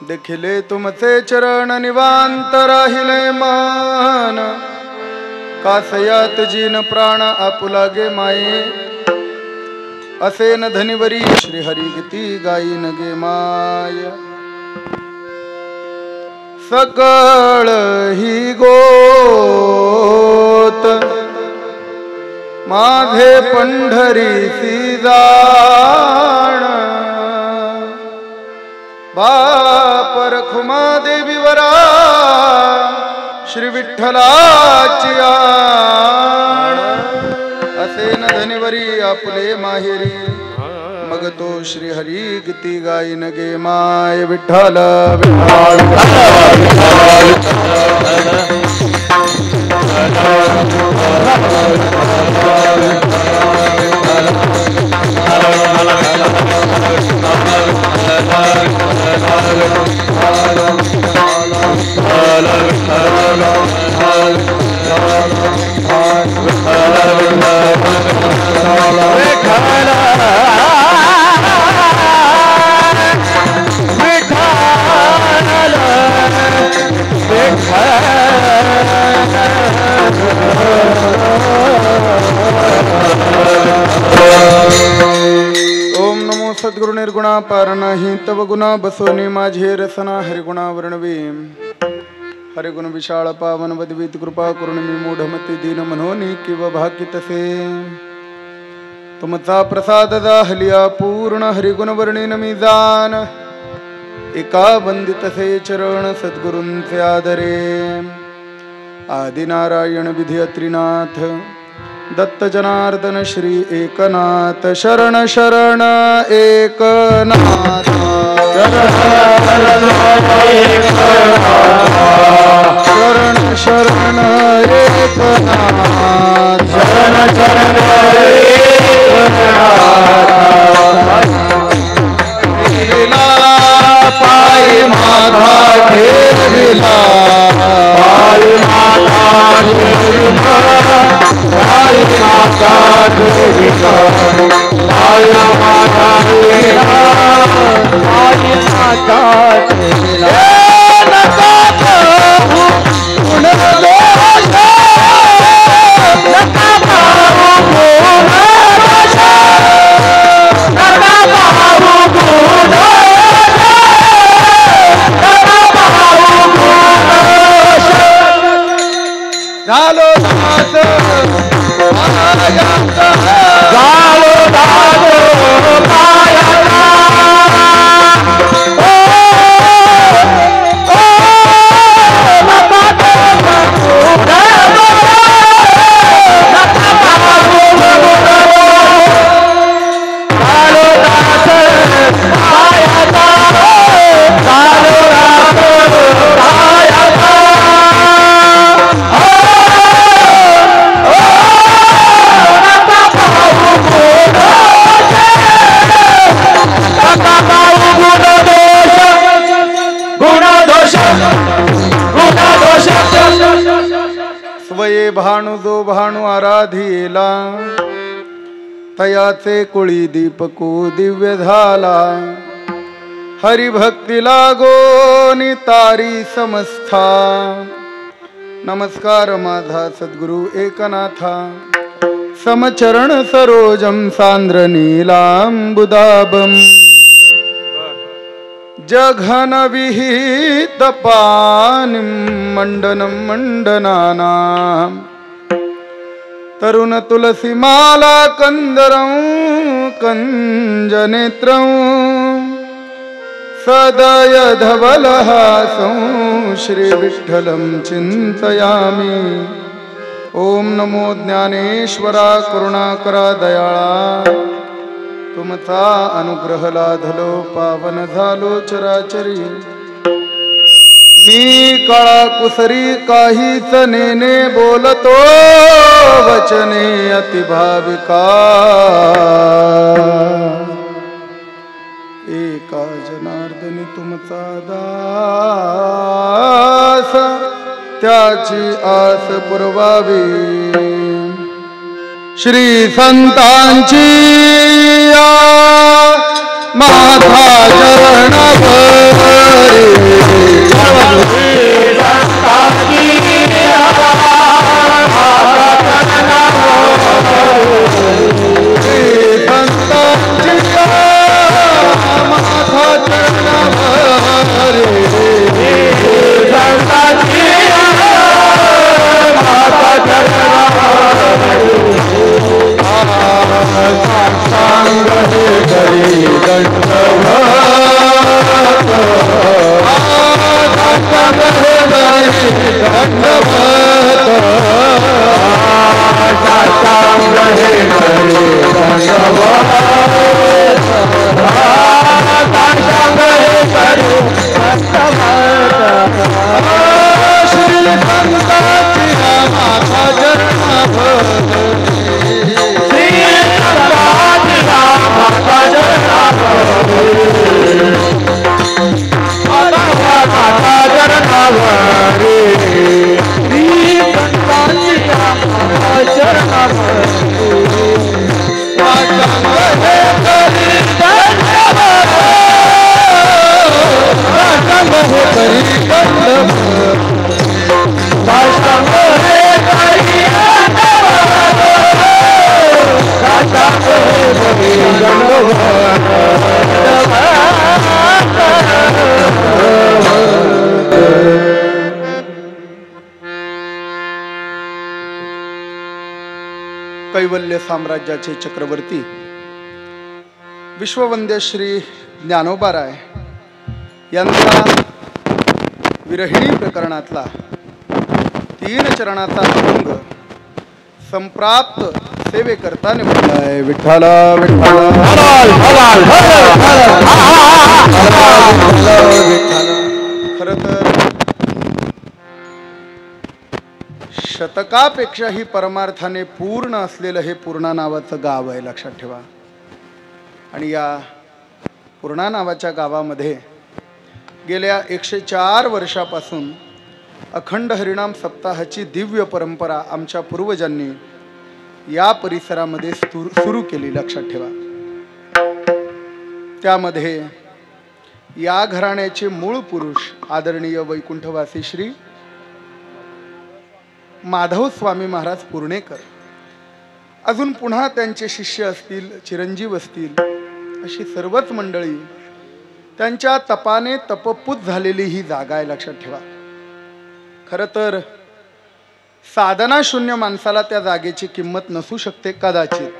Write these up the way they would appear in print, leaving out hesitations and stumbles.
देखिले तुमचे चरण निवांत राहिले मान कासयात जीन प्राण आपुला गे माये असे न धनिवरी श्री हरी गीती गायीन गे माय सकळ ही गोत माझे पंढरी सी जाण बापर खुमा देवीवरा श्री विठ्ठलाची आण असे न धनिवरी आपले माहेरी मग तो श्री हरी गीती गायीन गे माय विठ्ठल विठ्ठल ओम नमो सद्गुरु निर्गुणा पारनाहि तव गुणा बसोनी माझे रसना हरिगुणा वर्णवी हरिगुण विशाळ पावन वदवीत कृपा करुण मी मूढमती दीन मनोनी किव भाकितसे तुमचा प्रसाद दाहलिया पूर्ण हरिगुण वर्णिन मी जान एका वंदितसे चरण सद्गुरूंचे आदरे आदिनारायण विधी अत्रिनाथ दत्त जनार्दन श्री एकनाथ शरण शरण एकनाथ शरण शरण एकनाथ शरण शरण पाई माता ठेविला पाई माता ठेविला पाई माता ठेविला पाई माता ठेविला पाई माता ठेविला नका पाहू गुण दोष नका पाहू गुण दोष नका पाहू गुण झालो दास पायाचा झालो दास पायाचा ओ नका पाहू नका पाहू झालो दास पायाचा झालो दास पायाचा स्वये भाणू जो भाणू आराधिला तयाचे कुळी दीपकू दिव्य झाला हरिभक्ती लागोनी तारी समस्था नमस्कार माझा सद्गुरु एकनाथा समचरण सरोजम सांद्र नीलांबुदाबम जघन विहित पानिं मंडनं मंडनानां तरुण तुलसी माला कंदरं कंजनेत्रं सदय धवलहासं श्री विठ्ठलं चिंतयामि ओम नमो ज्ञानेश्वरा करुणाकरा दयाळा तुमचा अनुग्रह लाधलो पावन झालो चराचरी मी काळा कुसरी काहीच नेने बोलतो वचने अतिभाविका एका जनार्दनी तुमचा दास त्याची आस पुरवावी श्री संतांची माथा चरणावरी कैवल्य साम्राज्याचे चक्रवर्ती विश्ववंद्य श्री ज्ञानोबाराय यांचा विरहिणी प्रकरणातला 3 चरणाचा अभंग संप्राप्त सेवे करता निवडलाय. विठ्ठला विठ्ठला खर तर शतकापेक्षाही परमार्थाने पूर्ण असलेलं हे पूर्णा नावाचं गाव आहे, लक्षात ठेवा. आणि या पूर्णा नावाच्या गावामध्ये गेल्या 104 वर्षापासून अखंड हरिनाम सप्ताहाची दिव्य परंपरा आमच्या पूर्वजांनी या परिसरामध्ये सुरू केली, लक्षात ठेवा. त्यामध्ये या घराण्याचे मूळ पुरुष आदरणीय वैकुंठवासी श्री माधव स्वामी महाराज पुर्णेकर, अजून पुन्हा त्यांचे शिष्य असतील, चिरंजीव असतील, अशी सर्वच मंडळी त्यांच्या तपाने तपपूत झालेली ही जागा आहे, लक्षात ठेवा. खरं तर साधना शून्य माणसाला त्या जागेची किंमत नसू शकते कदाचित,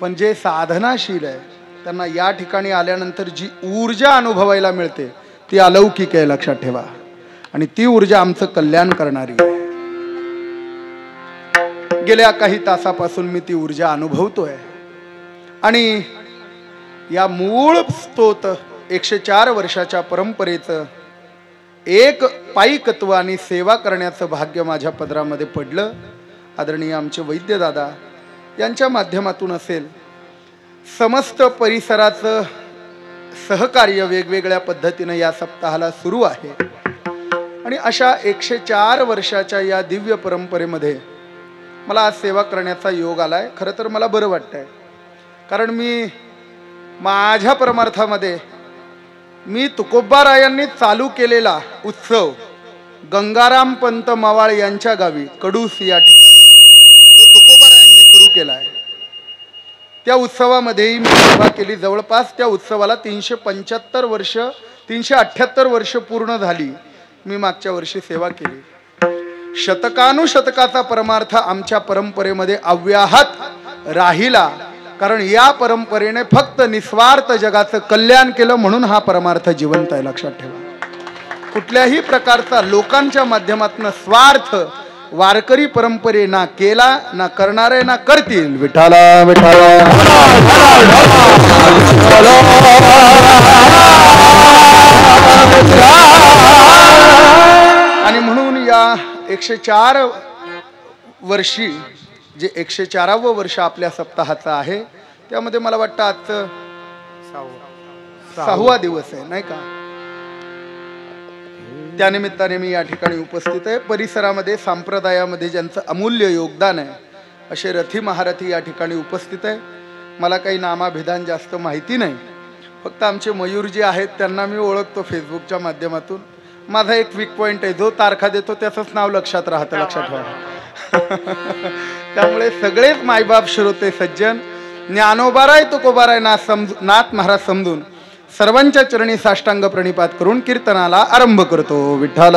पण जे साधनाशील आहे त्यांना या ठिकाणी आल्यानंतर जी ऊर्जा अनुभवायला मिळते ती अलौकिक आहे, लक्षात ठेवा. आणि ती ऊर्जा आमचं कल्याण करणारी आहे. गेल्या काही तासापासून मी ती ऊर्जा अनुभवतोय. आणि या मूळ स्तोत 104 वर्षाच्या परंपरेचं एक पाईकत्व आणि सेवा करण्याचं भाग्य माझ्या पदरामध्ये पडलं. आदरणीय आमचे वैद्य दादा यांच्या माध्यमातून असेल, समस्त परिसराचं सहकार्य वेगवेगळ्या पद्धतीनं या सप्ताहाला सुरू आहे. आणि अशा 104 वर्षाच्या या दिव्य परंपरेमध्ये मला आज सेवा करण्याचा योग आलाय. खरं तर मला बरं वाटतंय, कारण मी माझ्या परमार्थामध्ये मी तुकोबारायांनी चालू केलेला उत्सव गंगाराम पंत मावाळ यांच्या गावी कडूस या ठिकाणी जो तुकोबारायांनी सुरू केला आहे, त्या उत्सवामध्येही मी सेवा केली. जवळपास त्या उत्सवाला 378 वर्ष पूर्ण झाली. मी मागच्या वर्षी सेवा केली. शतकानुशतकाचा परमार्थ आमच्या परंपरेमध्ये अव्याहत राहिला, कारण या परंपरेने फक्त निस्वार्थ जगाचं कल्याण केलं, म्हणून हा परमार्थ जिवंत आहे, लक्षात ठेवा. कुठल्याही प्रकारचा लोकांच्या माध्यमातून स्वार्थ वारकरी परंपरे ना केला, ना करणारे, ना करतील. विठाला विठाला आणि म्हणून या 104 वर्षी जे 104वं वर्ष आपल्या सप्ताहाचं आहे, त्यामध्ये मला वाटतं आजचं 6वा दिवस आहे, नाही का. त्यानिमित्ताने मी या ठिकाणी उपस्थित आहे. परिसरामध्ये संप्रदायामध्ये ज्यांचं अमूल्य योगदान आहे असे रथी महारथी या ठिकाणी उपस्थित आहे. मला काही नामाभिधान जास्त माहिती नाही, फक्त आमचे मयूरजी आहेत त्यांना मी ओळखतो फेसबुकच्या माध्यमातून. माझा एक वीक पॉइंट आहे, जो तारखा देतो त्याचंच नाव लक्षात राहतं, लक्षात ठेवा. त्यामुळे सगळेच मायबाप श्रोते सज्जन ज्ञानोबाराय तुकोबाराय नाथ महाराज समजून सर्वांच्या चरणी साष्टांग प्रणिपात करून कीर्तनाला आरंभ करतो. विठ्ठल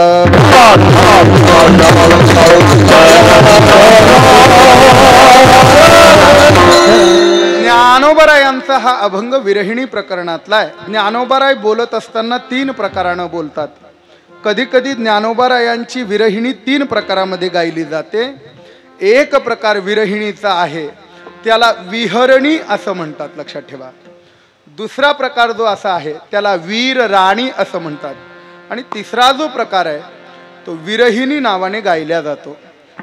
ज्ञानोबारायांचा हा अभंग विरहिणी प्रकरणातला आहे. ज्ञानोबाराय बोलत असताना 3 प्रकारानं बोलतात. कधी कधी ज्ञानोबारायांची विरहिणी 3 प्रकारामध्ये गायली जाते. एक प्रकार विरहिणीचा आहे त्याला विहरणी असं म्हणतात, लक्षात ठेवा. दुसरा प्रकार जो असा आहे त्याला वीर राणी असं म्हणतात. आणि तिसरा जो प्रकार आहे तो विरहिणी नावाने गायला जातो.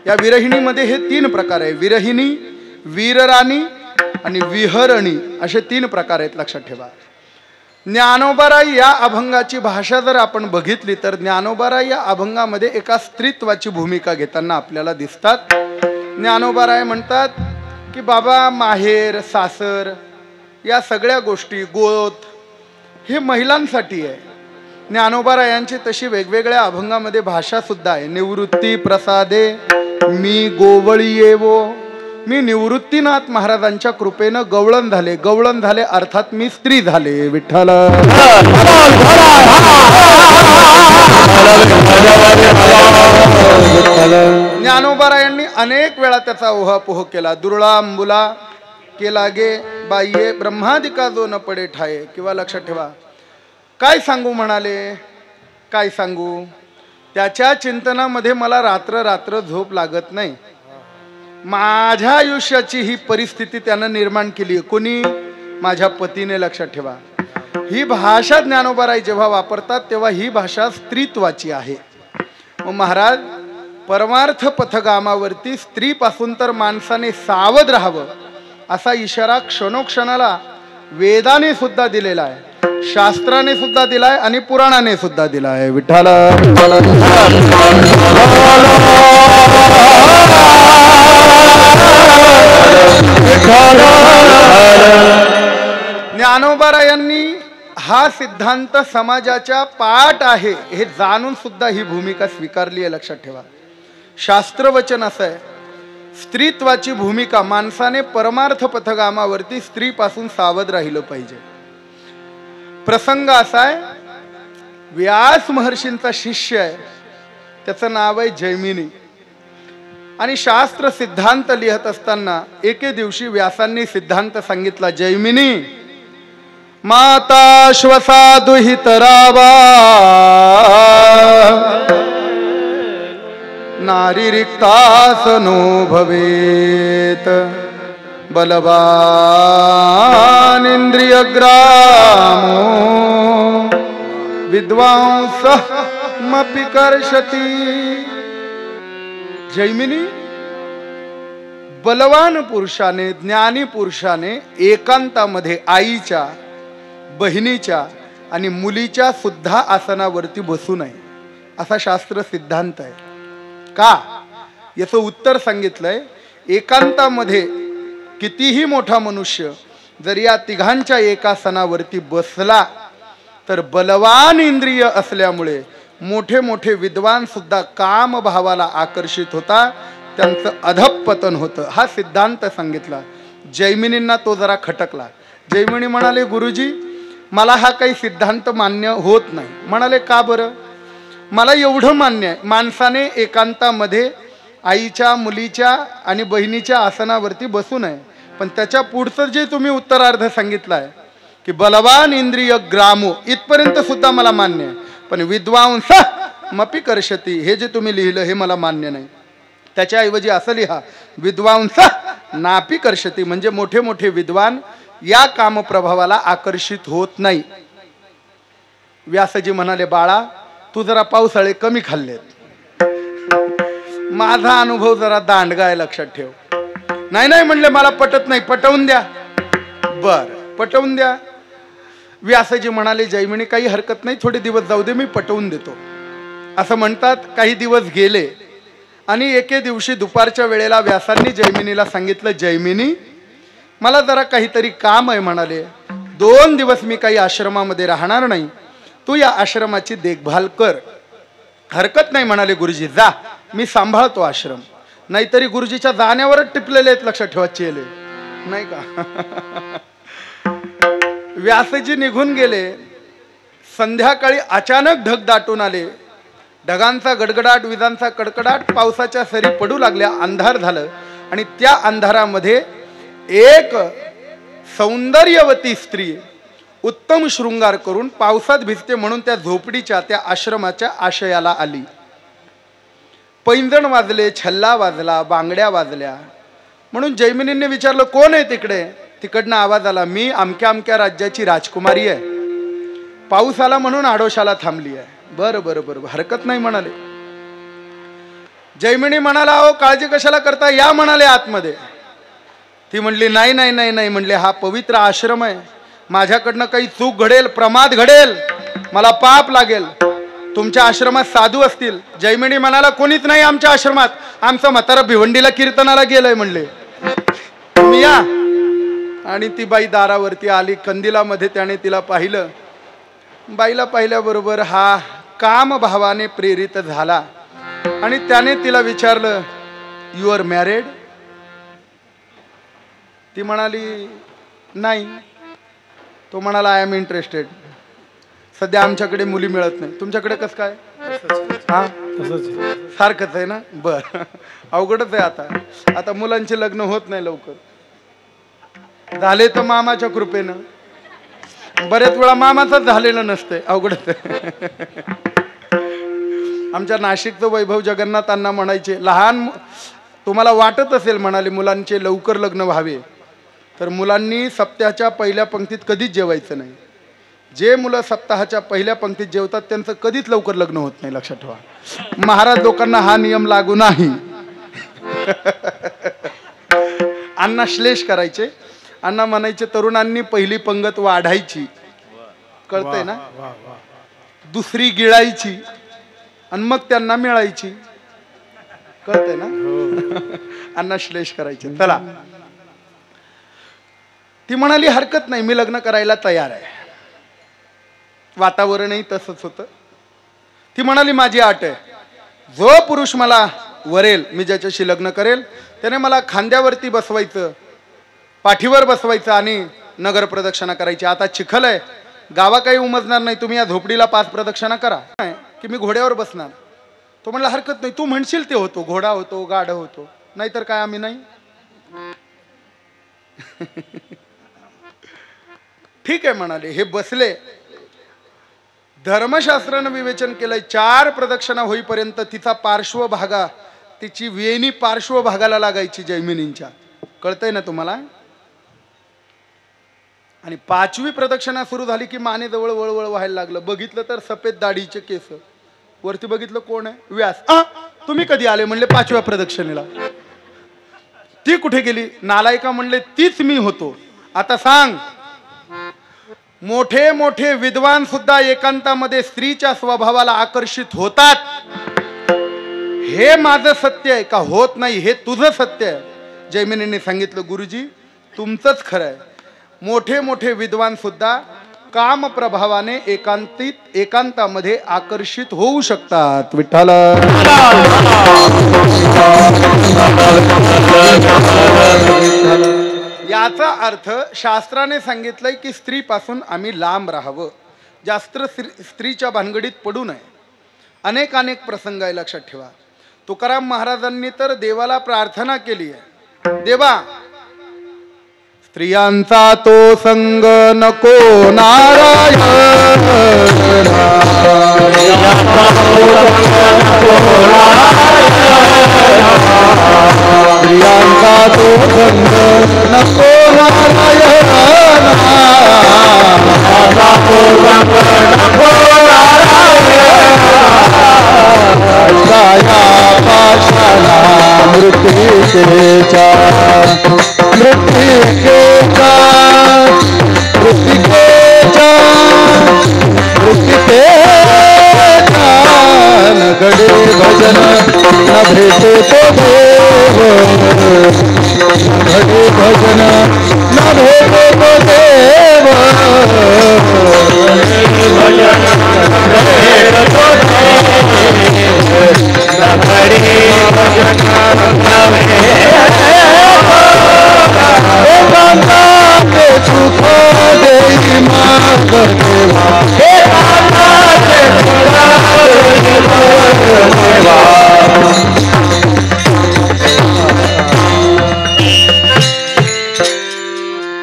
या विरहिणीमध्ये हे 3 प्रकार आहे, विरहिणी, वीरराणी आणि विहरणी असे 3 प्रकार आहेत, लक्षात ठेवा. ज्ञानोबाराय या अभंगाची भाषा जर आपण बघितली तर ज्ञानोबाराय या अभंगामध्ये एका स्त्रीत्वाची भूमिका घेताना आपल्याला दिसतात. ज्ञानोबाराय म्हणतात की बाबा माहेर सासर या सगळ्या गोष्टी गोत हे महिलांसाठी आहे. ज्ञानोबारायांची तशी वेगवेगळ्या अभंगामध्ये भाषा सुद्धा आहे. निवृत्ती प्रसादे मी गोवळी येवो, मी निवृत्तीनाथ महाराजांच्या कृपेनं गवळण झाले. गवळण झाले अर्थात मी स्त्री झाले. विठ्ठल ज्ञानोबारायांनी अनेक वेळा त्याचा ओहापोह केला. दुर्ळा अंबुला केला गे बाईये ब्रह्मादिका जो न पडे ठाये. किंवा लक्षात ठेवा, काय सांगू म्हणाले, काय सांगू, त्याच्या चिंतनामध्ये मला रात्र रात्र झोप लागत नाही. माझ्या आयुष्याची ही परिस्थिती त्यानं निर्माण केली आहे. कोणी? माझ्या पतीने. लक्षात ठेवा, ही भाषा ज्ञानोबाराय जेव्हा वापरतात तेव्हा ही भाषा स्त्रीत्वाची आहे. मग महाराज परमार्थ पथगामावरती स्त्रीपासून तर माणसाने सावध राहावं असा इशारा क्षणोक्षणाला वेदाने सुद्धा दिलेला आहे, शास्त्राने सुद्धा दिलाय आणि पुराणाने सुद्धा दिलाय. विठ्ठल ज्ञानोबारायांनी हा सिद्धांत समाजाच्या पाठ आहे हे जाणून सुद्धा ही भूमिका स्वीकारली आहे. लक्षात ठेवा, शास्त्रवचन असं आहे, स्त्रीत्वाची भूमिका माणसाने परमार्थ पथगामावरती स्त्रीपासून सावध राहिलं पाहिजे. प्रसंग असा आहे, व्यास महर्षींचा शिष्य आहे, त्याचं नाव आहे जैमिनी. आणि शास्त्र सिद्धांत लिहत असताना एके दिवशी व्यासांनी सिद्धांत सांगितला, जैमिनी माता श्वसा दुहित रावा नारी रिक्तासनो भवेत बलवान इंद्रिय ग्रामो विद्वांसमपि कर्षति. जैमिनी, बलवान पुरुषाने, ज्ञानी पुरुषाने एकांतामध्ये आईच्या, बहिणीच्या आणि मुलीच्या सुद्धा आसनावरती बसू नये असा शास्त्र सिद्धांत आहे. का? याचं उत्तर सांगितलंय, एकांतामध्ये कितीही मोठा मनुष्य जर या तिघांच्या एकासनावरती बसला तर बलवान इंद्रिय असल्यामुळे मोठे मोठे विद्वान सुद्धा काम भावाला आकर्षित होता, त्यांचं अधःपतन होतं. हा सिद्धांत सांगितला. जैमिनींना तो जरा खटकला. जैमिनी म्हणाले, गुरुजी मला हा काही सिद्धांत मान्य होत नाही. म्हणाले, का बरं? मला एवढं मान्य आहे, माणसाने एकांतामध्ये आईच्या, मुलीच्या आणि बहिणीच्या आसनावरती बसू नये, पण त्याच्या पुढचं जे तुम्ही उत्तरार्ध सांगितलं आहे की बलवान इंद्रिय ग्रामो, इथपर्यंत सुद्धा मला मान्य आहे, पण विद्वांस मपि कर्षति हे जे तुम्ही लिहिलं हे मला मान्य नाही. त्याच्याऐवजी असं लिहा, विद्वांस नापि कर्षति, म्हणजे मोठे मोठे विद्वान या कामप्रभावाला आकर्षित होत नाही. व्यासजी म्हणाले, बाळा तू जरा पावसाळे कमी खाल्लेत. माझा अनुभव जरा दांडगा आहे, लक्षात ठेव. नाही नाही म्हणले, मला पटत नाही, पटवून द्या. बर, पटवून द्या. व्यासजी म्हणाले, जैमिनी काही हरकत नाही, थोडे दिवस जाऊ दे, मी पटवून देतो. असं म्हणतात. काही दिवस गेले आणि एके दिवशी दुपारच्या वेळेला व्यासांनी जैमिनीला सांगितलं, जैमिनी मला जरा काहीतरी काम आहे. म्हणाले, 2 दिवस मी काही आश्रमामध्ये राहणार नाही, तू या आश्रमाची देखभाल कर. हरकत नाही म्हणाले गुरुजी, जा, मी सांभाळतो आश्रम. नाहीतरी गुरुजीच्या जाण्यावरच टिपलेले आहेत, लक्षात ठेवा, चेले नाही का. व्यासजी निघून गेले. संध्याकाळी अचानक ढग दाटून आले. ढगांचा गडगडाट, विजांचा कडकडाट, पावसाच्या सरी पडू लागल्या. अंधार झालं आणि त्या अंधारामध्ये एक सौंदर्यवती स्त्री उत्तम शृंगार करून पावसात भिजते म्हणून त्या झोपडीच्या, त्या आश्रमाच्या आशयाला आली. पैंजण वाजले, छल्ला वाजला, बांगड्या वाजल्या. म्हणून जैमिनींनी विचारलं, कोण आहे तिकडे? तिकडनं आवाज आला, मी अमक्या अमक्या राज्याची राजकुमारी आहे, पाऊस आला म्हणून आडोशाला थांबली आहे. बरं बरं बरं, हरकत नाही म्हणाले. जैमिनी म्हणाला, अहो काळजी कशाला करता, या म्हणाले आतमध्ये. ती म्हणली, नाही नाही नाही नाही म्हणले, हा पवित्र आश्रम आहे, माझ्याकडनं काही चूक घडेल, प्रमाद घडेल, मला पाप लागेल. तुमच्या आश्रमात साधू असतील. जैमिनी म्हणाला, कोणीच नाही आमच्या आश्रमात, आमचं म्हातारा भिवंडीला कीर्तनाला गेलंय म्हणले, तुम्ही या. आणि ती बाई दारावरती आली. कंदिलामध्ये त्याने तिला पाहिलं. बाईला पाहिल्याबरोबर हा काम भावाने प्रेरित झाला आणि त्याने तिला विचारलं, यू आर मॅरिड? ती म्हणाली, नाही. तो म्हणाला, आय एम इंटरेस्टेड. सध्या आमच्याकडे मुली मिळत नाही, तुमच्याकडे कसं काय? हा तसंच सारखंच आहे ना. बर, अवघडच आहे. आता मुलांचे लग्न होत नाही लवकर. झाले तर मामाच्या कृपेनं, बरेच वेळा मामाचंच झालेलं नसतंय, अवघडच आहे. आमच्या नाशिकचं वैभव जगन्नाथ अण्णा म्हणायचे, लहान तुम्हाला वाटत असेल म्हणाले मुलांचे लवकर लग्न व्हावे, तर मुलांनी सप्ताहाच्या पहिल्या पंक्तीत कधीच जेवायचं नाही. जे मुलं सप्ताहाच्या पहिल्या पंक्तीत जेवतात त्यांचं कधीच लवकर लग्न होत नाही, लक्षात ठेवा. महाराज लोकांना हा नियम लागू नाही. अण्णा श्लेष करायचे, अण्णा म्हणायचे तरुणांनी पहिली पंगत वाढायची, कळतंय ना, दुसरी गिळायची आणि मग त्यांना मिळायची, कळतंय ना. अण्णा श्लेष करायचे. चला, ती म्हणाली हरकत नाही, मी लग्न करायला तयार आहे. वातावरणही तसंच होतं. ती म्हणाली माझी अट आहे, जो पुरुष मला वरेल, मी ज्याच्याशी लग्न करेल, त्याने मला खांद्यावरती बसवायचं, पाठीवर बसवायचं आणि नगर प्रदक्षिणा करायची. आता चिखल आहे, गावा काही उमजणार नाही, तुम्ही या झोपडीला 5 प्रदक्षिणा करा, की मी घोड्यावर बसणार. तो म्हणला हरकत नाही, तू म्हणशील ते होतो, घोडा होतो, गाढ होतो, नाहीतर काय आम्ही नाही. ठीक आहे म्हणाले. हे बसले. धर्मशास्त्रानं विवेचन केलंय 4 प्रदक्षिणा होईपर्यंत तिचा पार्श्वभागा, तिची वेणी पार्श्वभागाला लागायची जैमिनींच्या, कळतंय ना तुम्हाला. आणि 5वी प्रदक्षिणा सुरू झाली की मानेजवळ वळवळ व्हायला लागलं. बघितलं तर सफेद दाढीचे केस, वरती बघितलं कोण आहे, व्यास. तुम्ही कधी आले म्हणले 5व्या प्रदक्षिणेला. ती कुठे गेली, नालायका म्हणले तीच मी होतो. आता सांग, मोठे मोठे विद्वान सुद्धा एकांतामध्ये स्त्रीच्या स्वभावाला आकर्षित होतात. हे माझं सत्य आहे का होत नाही, हे तुझं सत्य आहे. जैमिनींनी सांगितलं गुरुजी तुमचंच खरं आहे. मोठे मोठे विद्वान सुद्धा काम प्रभावाने एकांतामध्ये आकर्षित होऊ शकतात. विठ्ठल. याचा अर्थ शास्त्राने सांगितलंय की स्त्रीपासून आम्ही लांब राहावं, जास्त स्त्रीच्या भानगडीत पडू नये. अनेक प्रसंग आहे, लक्षात ठेवा. तुकाराम महाराजांनी तर देवाला प्रार्थना केली आहे, देवा स्त्रियांचा तो संग नको नारायण, स्त्रियांचा तो संग नको नारायण, पाशाला मृत्यूचा गडे भजन न भेटे तो देव, घडे भजन न भेटे तो देव,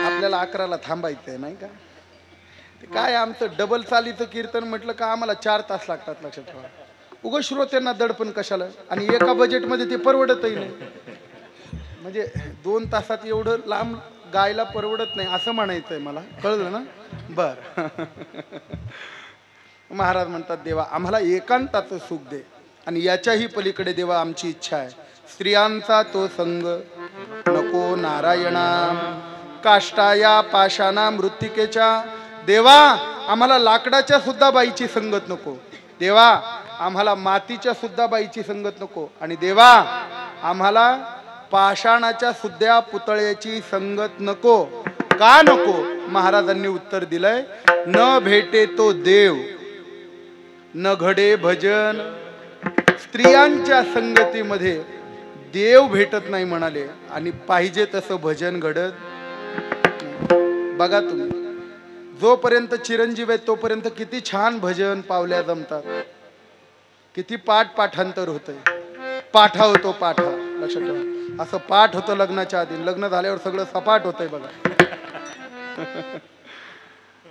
आपल्याला 11ला थांबायचंय नाही का. काय आमचं डबल चालीचं कीर्तन म्हटलं का आम्हाला 4 तास लागतात, लक्षात ठेवा. उगा श्रोत्यांना दडपण कशाला, आणि एका बजेटमध्ये ते परवडतही नाही. म्हणजे 2 तासात एवढं लांब गायला परवडत नाही असं म्हणायचंय मला, कळलं ना. बर. महाराज म्हणतात देवा आम्हाला एकांताचं सुख दे, आणि याच्याही पलीकडे देवा आमची इच्छा आहे, स्त्रियांचा तो संग नको नारायणा, काष्टाया पाषाणा मृत्तिकेच्या. देवा आम्हाला लाकडाच्या सुद्धा बाईची संगत नको, देवा आम्हाला मातीच्या सुद्धा बाईची संगत नको, आणि देवा आम्हाला पाषाणाच्या सुद्धा पुतळ्याची संगत नको. का नको. महाराजांनी उत्तर दिलंय, न भेटे तो देव न घडे भजन. स्त्रियांच्या संगतीमध्ये देव भेटत नाही म्हणाले, आणि पाहिजे तसं भजन घडत. बघा तुम्ही, जोपर्यंत चिरंजीव आहे तोपर्यंत किती छान भजन पावल्या जमतात, किती पाठांतर होतंय. पाठा होतो पाठा, लक्षात ठेवा. असं पाठ होतं लग्नाच्या आधी, लग्न झाल्यावर सगळं सपाट होतंय बघा.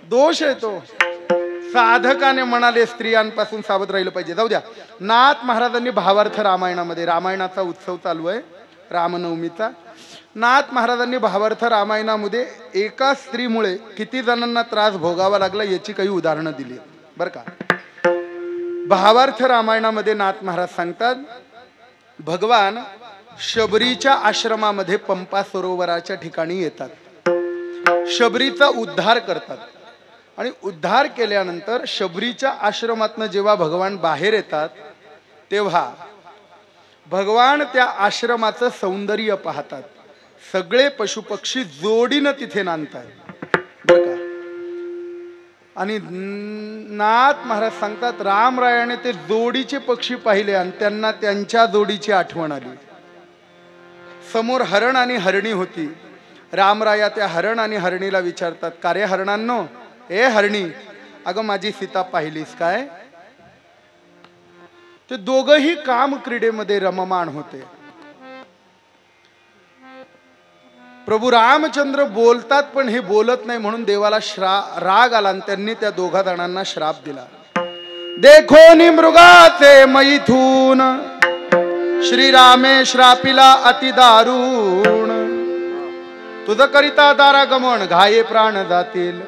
दोष आहे तो. साधकाने म्हणाले स्त्रियांपासून सावध राहिलं पाहिजे. जाऊ द्या. नाथ महाराजांनी भावार्थ रामायणामध्ये, रामायणाचा उत्सव चालू आहे, रामनवमीचा. नाथ महाराजांनी भावार्थ रामायणामध्ये एका स्त्रीमुळे किती जणांना त्रास भोगावा लागला याची काही उदाहरणं दिली बरं का. भावार्थ रामायणामध्ये नाथ महाराज सांगतात, भगवान शबरीच्या आश्रमामध्ये पंपा सरोवराच्या ठिकाणी येतात, शबरीचा उद्धार करतात आणि उद्धार केल्यानंतर शबरीच्या आश्रमातनं जेव्हा भगवान बाहेर येतात तेव्हा भगवान त्या आश्रमाचं सौंदर्य पाहतात. सगळे पशुपक्षी जोडीनं तिथे नांदतात बरं का. आणि नाथ महाराज सांगतात, रामरायाने ते जोडीचे पक्षी पाहिले आणि त्यांना त्यांच्या जोडीची आठवण आली. समोर हरण आणि हरणी होती. रामराया त्या हरण आणि हरणीला विचारतात, का रे हरणांनो, ए हरणी, अगं माझी सीता पाहिलीस काय? ते दोघही काम क्रीडेमध्ये रममाण होते. प्रभू रामचंद्र बोलतात पण हे बोलत नाही म्हणून देवाला राग आला आणि त्यांनी त्या दोघा जणांना श्राप दिला. देखो नि मृगाचे मैथून, श्रीरामे श्रापिला अति दारुण, तुझ करिता दारागमन घाये प्राण जातील.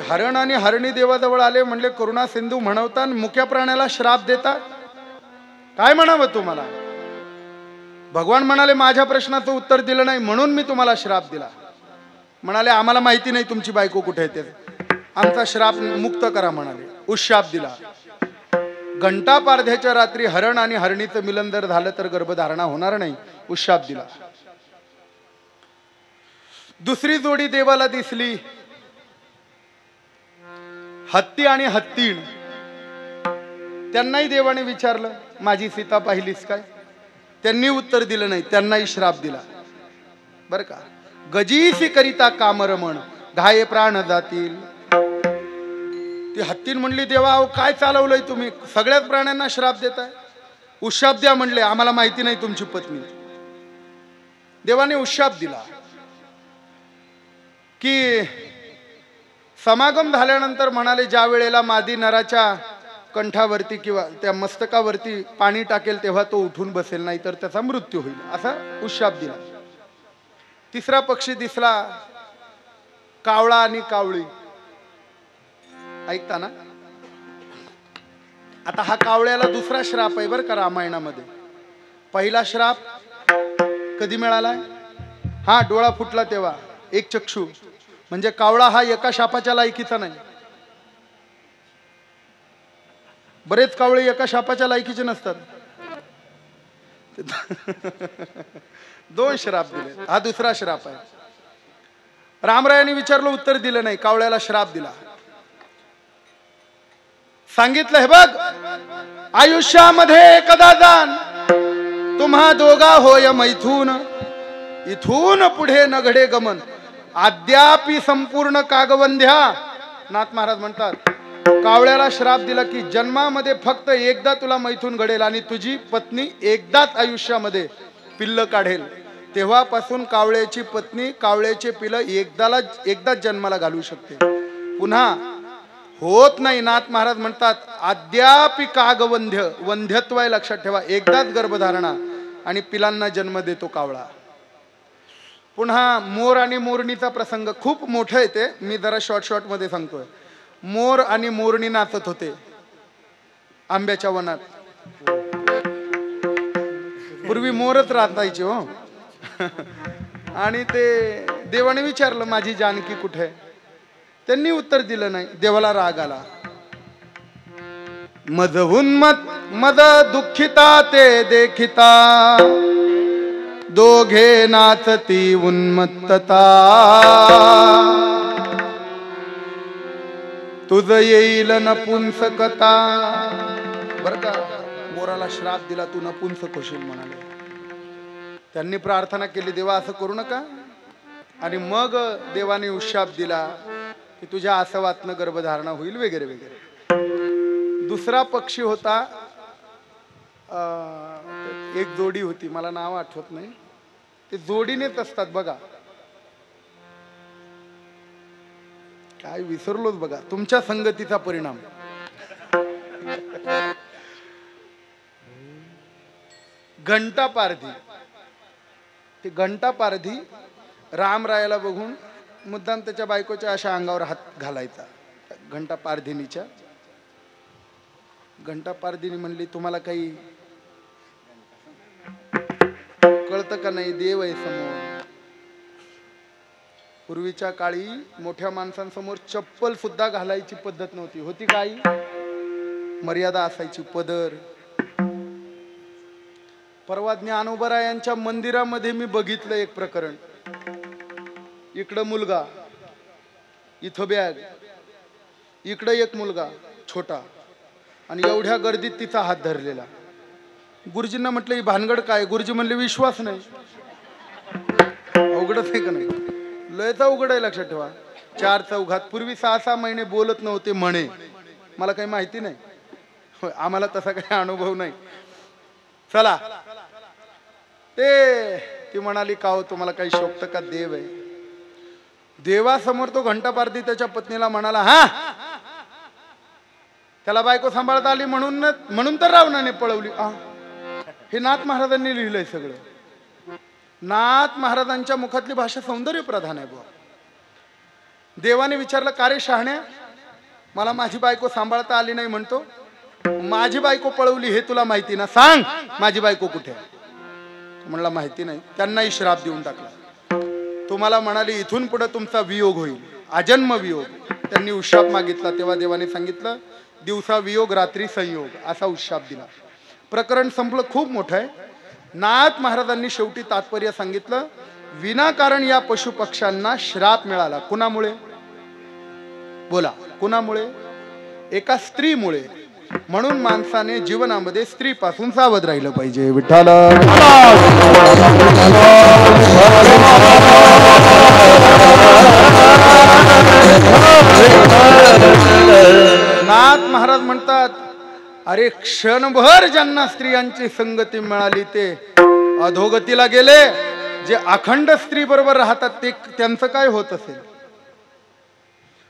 हरण आणि हरणी देवाजवळ आले, म्हणले करुणा सिंधू म्हणवता मुक्या प्राण्याला श्राप देता, काय म्हणावं तुम्हाला? भगवान म्हणाले, माझ्या प्रश्नाचं उत्तर दिलं नाही म्हणून मी तुम्हाला श्राप दिला. म्हणाले, आम्हाला माहिती नाही तुमची बायको कुठे येते, आमचा श्राप मुक्त करा म्हणाले. उशाप दिला. घंटा पारध्याच्या रात्री हरण आणि हरणीचं मिलन जर झालं तर गर्भधारणा होणार नाही, उशाप दिला. दुसरी जोडी देवाला दिसली, हत्ती आणि हत्तीण. त्यांनाही देवाने विचारलं, माझी सीता पाहिलीस काय? त्यांनी उत्तर दिलं नाही, त्यांनाही श्राप दिला बरं का. गजीसी करिता कामरमण घाये प्राण जातील. ती हत्तीन म्हणली, देवा काय चालवलंय तुम्ही, सगळ्याच प्राण्यांना श्राप देताय. उशाप द्या म्हणले, आम्हाला माहिती नाही तुमची पत्नी. देवाने उशाप दिला की समागम झाल्यानंतर म्हणाले, ज्या वेळेला मादी नराच्या कंठावरती किंवा त्या मस्तकावरती पाणी टाकेल तेव्हा तो उठून बसेल, नाही तर त्याचा मृत्यू होईल, असा उशाप दिला. तिसरा पक्षी दिसला, कावळा आणि कावळी. ऐकता ना? आता हा कावळ्याला दुसरा श्राप आहे बरं का रामायणामध्ये. पहिला श्राप कधी मिळालाय? हा डोळा फुटला तेव्हा, एक चक्षु. म्हणजे कावळा हा एका शापाच्या लायकीचा नाही. बरेच कावळे एका शापाच्या लायकीचे नसतात. दोन श्राप दिले, हा दुसरा श्राप आहे. रामरायाने विचारलं, उत्तर दिलं नाही, कावळ्याला श्राप दिला. सांगितलं, हे बघ, आयुष्यामध्ये एकदा जाण तुम्हा दोघा होय मैथून, इथून पुढे न घडे गमन, अद्यापि संपूर्ण कागवंध्या. नाथ महाराज म्हणतात, कावळ्याला श्राप दिला की जन्मामध्ये फक्त एकदा तुला मैथून घडेल आणि तुझी पत्नी एकदाच आयुष्यामध्ये पिल्ल काढेल. तेव्हापासून कावळ्याची पत्नी कावळ्याचे पिल्ल एकदाच जन्माला घालू शकते, पुन्हा होत नाही. नाथ महाराज म्हणतात, अद्यापि कागवंध्य, वंध्यत्व आहे लक्षात ठेवा, एकदाच गर्भधारणा आणि पिलांना जन्म देतो कावळा. पुन्हा मोर आणि मोरणीचा प्रसंग खूप मोठा आहे, ते मी जरा शॉर्ट मध्ये सांगतोय. मोर आणि मोरणी नाचत होते आंब्याच्या वनात. पूर्वी मोरच राहतायचे हो. आणि ते देवाने विचारलं, माझी जानकी कुठे? त्यांनी उत्तर दिलं नाही. देवाला राग आला. मद उन्मत मद दुःखिता ते देखिता, दोघे नाचती उन्मत्तता, तुझ येईल नपुंसकता. बर का, मोराला श्राप दिला, तू नपुंसक होशील म्हणाले. त्यांनी प्रार्थना केली, देवा असं करू नका. आणि मग देवाने उशाप दिला की तुझ्या आसवातनं गर्भधारणा होईल वगैरे वगैरे. दुसरा पक्षी होता, एक जोडी होती, मला नाव आठवत नाही, ते जोडीनेच असतात बघा. काय विसरलोच बघा, तुमच्या संगतीचा परिणाम. घंटा पारधी. ती घंटा पारधी रामरायाला बघून मुद्दाम त्याच्या बायकोच्या अशा अंगावर हात घालायचा. घंटा पारधिनीच्या. घंटा पारधिनी म्हणली, तुम्हाला काही कळतं का नाही? देव आहे समोर. पूर्वीच्या काळी मोठ्या माणसांसमोर चप्पल सुद्धा घालायची पद्धत नव्हती. होती काही मर्यादा असायची. पदर. परवा ज्ञानोबा यांच्या मंदिरामध्ये मी बघितलं एक प्रकरण. इकडं मुलगा, इथं बॅग, इकडं एक मुलगा छोटा, आणि एवढ्या गर्दीत तिचा हात धरलेला. गुरुजींना म्हटलं ही भानगड काय? गुरुजी म्हणले विश्वास नाही. अवघडच आहे का नाही? लयचा उघड आहे, लक्षात ठेवा. 4 चौघात पूर्वी 6-6 महिने बोलत नव्हते म्हणे. मला काही माहिती नाही, आम्हाला तसा काही अनुभव नाही. चला, ती म्हणाली का हो तुम्हाला काही शोभतं का? देव आहे. देवासमोर तो घंटा पारधी त्याच्या पत्नीला म्हणाला, हा त्याला बायको सांभाळता आली म्हणून तर रावणाने पळवली. हे नाथ महाराजांनी लिहिलंय सगळं. नाथ महाराजांच्या मुखातली भाषा सौंदर्य प्रधान आहे. बुवा, देवाने विचारलं, का रे शहाण्या, मला माझी बायको सांभाळता आली नाही म्हणतो, माझी बायको पळवली हे तुला माहिती ना? सांग माझी बायको कुठे? म्हणला माहिती नाही. त्यांनाही श्राप देऊन टाकला. तुम्हाला म्हणाली इथून पुढे तुमचा वियोग होईल, अजन्म वियोग. त्यांनी उशाप मागितला. तेव्हा देवाने सांगितलं, दिवसा वियोग रात्री संयोग, असा उशाप दिला. प्रकरण संपलं. खूप मोठं आहे. नाथ महाराजांनी शेवटी तात्पर्य सांगितलं, विनाकारण या पशु पक्ष्यांना श्राप मिळाला. कुणामुळे? बोला, कुणामुळे? एका स्त्रीमुळे. म्हणून माणसाने जीवनामध्ये स्त्रीपासून सावध राहिलं पाहिजे. विठ्ठल नाथ महाराज म्हणतात, अरे क्षणभर ज्यांना स्त्रियांची संगती मिळाली ते अधोगतीला गेले. जे अखंड स्त्री बरोबर राहतात ते त्यांचं काय होत असेल?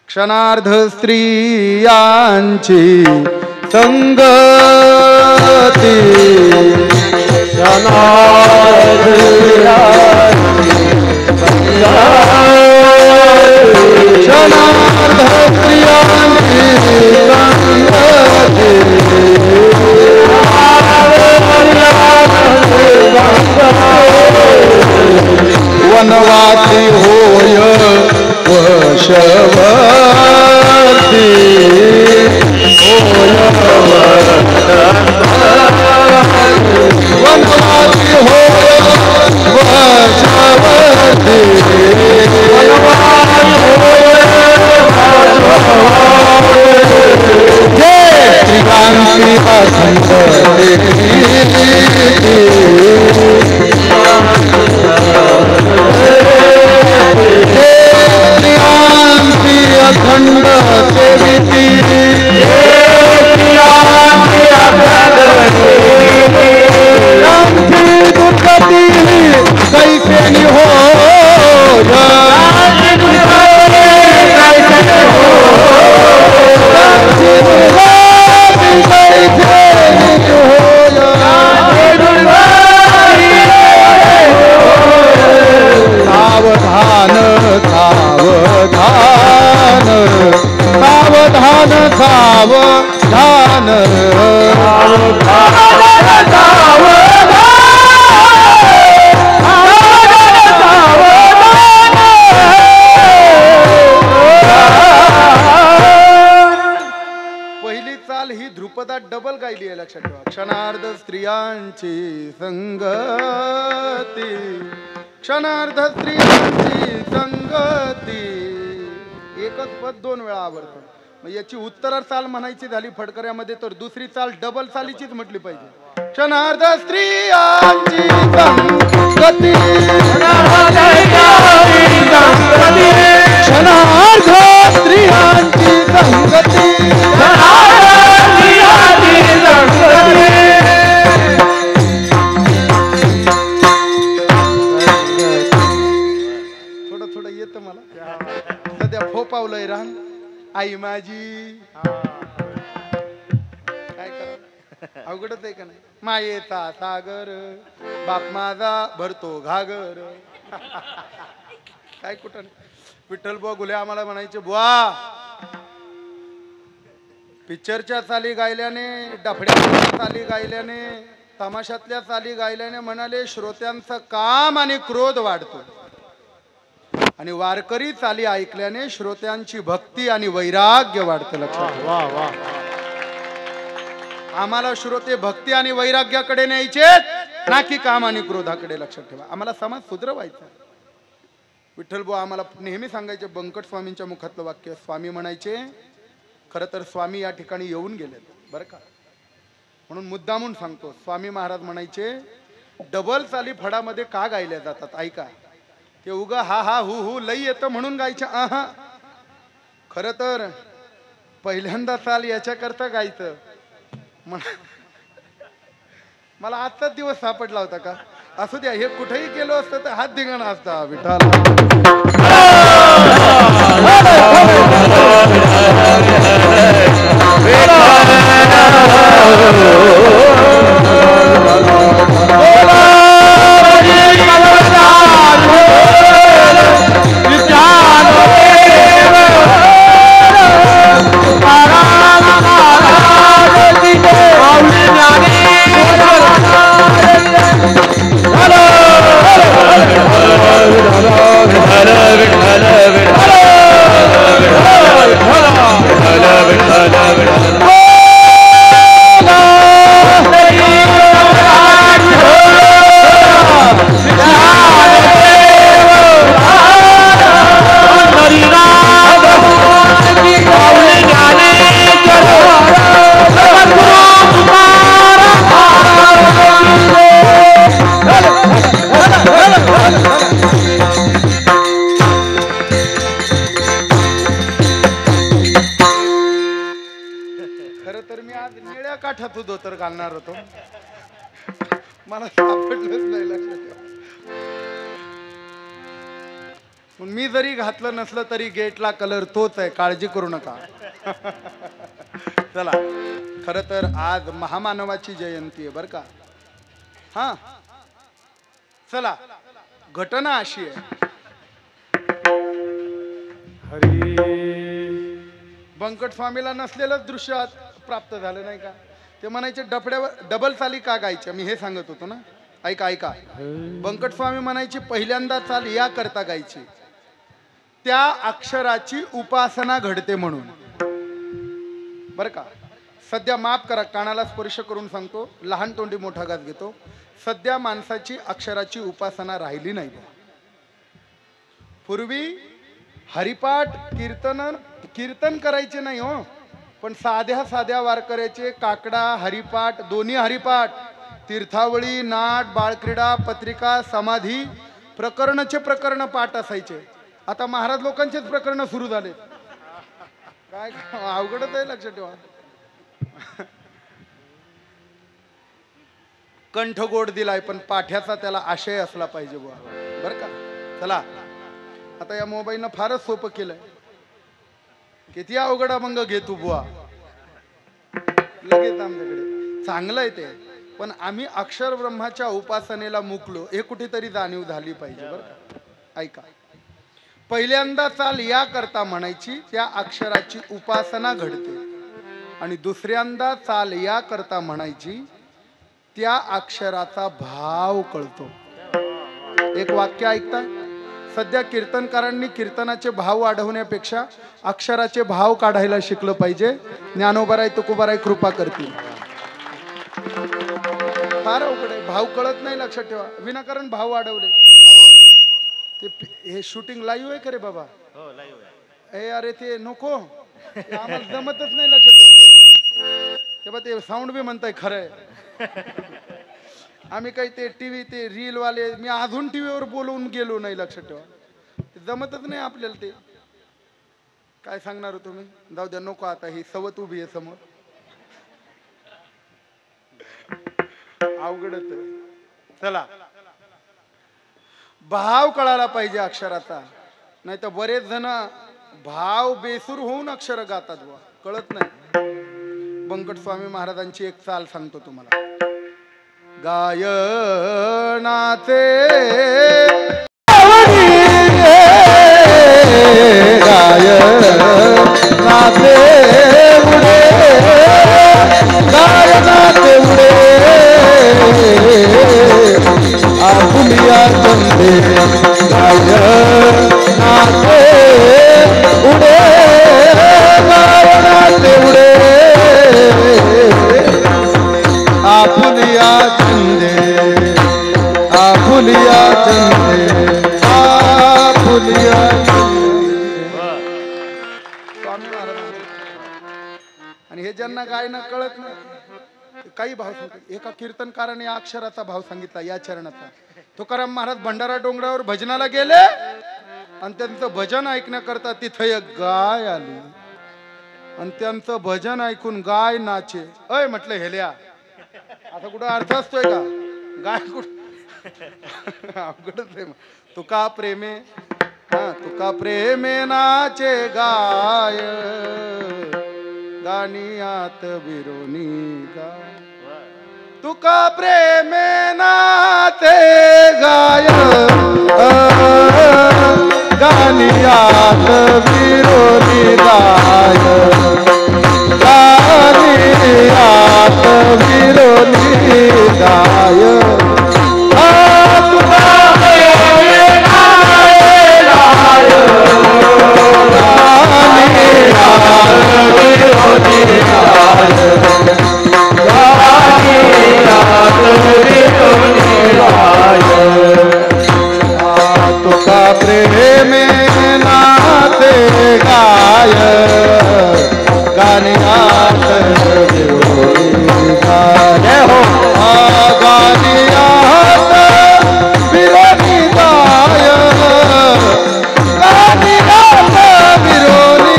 क्षणार्ध स्त्रियांची संगती, क्षणार्ध स्त्रियांची वनवासी होय वशवर्ती, वनवासी होय वशवर्ती, अखंड सेविती, दुर्गती कैसे हो सावधान सावधान सावधान सावधान पहिली चाल ही ध्रुपदात डबल गायली आहे, लक्षात ठेवा. क्षणार्ध स्त्रियांची संगती, क्षणार्ध स्त्रियांची संगती. एकच पद 2 वेळा आवडतं. मग याची उत्तर चाल म्हणायची झाली फडकऱ्यामध्ये तर दुसरी चाल डबल चालीचीच म्हटली पाहिजे. क्षणार्ध स्त्रियांची संगती, क्षणार्ध स्त्रियांची संगती, थोडं येतं मला. सध्या फोपावलंय रान आई माझी, काय करा. अवघडच आहे का नाही? मायेचा सागर बाप माझा भरतो घागर. काय कुठं विठ्ठल बुवा गुले आम्हाला म्हणायचे, बुवा पिक्चरच्या चाली गायल्याने, डफड्याच्या चाली गायल्याने, तमाशातल्या चाली गायल्याने म्हणाले श्रोत्यांचं काम आणि क्रोध वाढतो, आणि वारकरी चाली ऐकल्याने श्रोत्यांची भक्ती आणि वैराग्य वाढतं. लक्षात. वा वा. आम्हाला श्रोते भक्ती आणि वैराग्याकडे न्यायचे, ना की काम आणि क्रोधाकडे. लक्षात ठेवा, आम्हाला समाज सुधरवायचा. विठ्ठल बुवा आम्हाला नेहमी सांगायचे, बंकट स्वामींच्या मुखातलं वाक्य. स्वामी म्हणायचे, खरं तर स्वामी या ठिकाणी येऊन गेलेत बरं का, म्हणून मुद्दामून सांगतो. स्वामी महाराज म्हणायचे, डबल चाली फडामध्ये का गायल्या जातात ऐका. ते उगा हा हा हु हु लई येतं म्हणून गायच्या. आहा, खरं तर पहिल्यांदा चाल याच्याकरता गायचं. मला आजचाच दिवस सापडला होता का? असू द्या, हे कुठेही गेलो असतं तर हात धिंगाणा असता. विठाल धोतर घालणार होतो, मला सापडलंच नाही. लक्षात. मी जरी घातलं नसलं तरी गेटला कलर तोच आहे, काळजी करू नका. चला, खर तर आज महामानवाची जयंती आहे बर का. हा चला, घटना अशी आहे. बंकट स्वामीला नसलेलंच दृश्य प्राप्त झालं नाही का. ते म्हणायचे डफड्यावर डबल चाली का गायच्या, मी हे सांगत होतो ना. ऐका ऐका, बंकट स्वामी म्हणायचे पहिल्यांदा चाल या करता गायची, त्या अक्षराची उपासना घडते म्हणून बर का. सध्या माफ करा, कानाला स्पर्श करून सांगतो, लहान तोंडी मोठा घास घेतो. सध्या माणसाची अक्षराची उपासना राहिली नाही. पूर्वी हरिपाठ कीर्तन करायचे नाही हो, पण साध्या साध्या वारकऱ्याचे काकडा हरिपाठ, दोन्ही हरिपाठ, तीर्थावळी, नाट, बाळक्रीडा, पत्रिका, समाधी, प्रकरण पाठ असायचे. आता महाराज लोकांचेच प्रकरण सुरू झाले. काय अवघडच आहे. लक्षात ठेवा. कंठ गोड दिलाय, पण पाठ्याचा त्याला आशय असला पाहिजे बुवा बर का. चला, आता या मोबाईलनं फारच सोपं केलंय. किती अवघड मग घे तू बुवा लगेच आमच्याकडे. चांगलं आहे ते, पण आम्ही अक्षर ब्रह्माच्या उपासनेला मुकलो, हे कुठेतरी जाणीव झाली पाहिजे बरं का. ऐका, पहिल्यांदा चाल या करता म्हणायची, त्या अक्षराची उपासना घडते, आणि दुसऱ्यांदा चाल या करता म्हणायची, त्या अक्षराचा भाव कळतो. एक वाक्य ऐकता. सध्या कीर्तनकारांनी कीर्तनाचे भाव वाढवण्यापेक्षा अक्षराचे भाव काढायला शिकलं पाहिजे. ज्ञानोबराय तुकोबाराय कृपा करतील. फार अवघड आहे, भाव कळत नाही. लक्षात ठेवा, विनाकारण भाव वाढवले. ते हे शूटिंग लाईव्ह आहे का रे बाबा? हो लाईव्ह आहे. अरे ते नको, आम्हाला जमतच नाही. लक्षात ठेवा, ते बा ते साऊंड बी म्हणताय खरंय. आम्ही काही ते टीव्ही ते रील वाले, मी अजून टीव्हीवर बोलवून गेलो नाही. लक्षात ठेवा, जमतच नाही आपल्याला. ते काय सांगणार तुम्ही, जाऊ द्या, नको. आता ही सवत उभी आहे समोर, अवघडच. चला, भाव कळायला पाहिजे अक्षराचा, नाही तर बरेच जण भाव बेसूर होऊन अक्षर गातात, कळत नाही. बंकट स्वामी महाराजांची एक चाल सांगतो तुम्हाला. गायनाचे गायनाचे उडे गायनाचे उडे आपुलिया चंदे गायनाचे उडे गायनाचे उडे आपुलिया चंदे आपुलिया चंदे आपुलिया स्वामी महाराज. आणि हे ज्यांना गायनं कळत नाही काही भाव सांगतात. एका कीर्तनकाराने या अक्षराचा भाव सांगितला, या चरणाचा. तुकाराम महाराज भंडारा डोंगरावर भजनाला गेले आणि त्यांचं भजन ऐकण्याकरता तिथं एक गाय आली आणि त्यांचं भजन ऐकून गाय नाचे. अय म्हटलं हेल्या, आता कुठं अर्थ असतोय का? गाय कुठं अवघडच आहे. तुका प्रेमे तुका प्रेमे नाचे गाय गानियात विरोनी गाय. तुका प्रेमे नाचे गाय गानियात विरोनी गाय गानियात विरोनी गाय. तुका प्रेमे नाते गाय गानियात विरोधी गाय हो गानियात विरोधी गाय गानियात विरोधी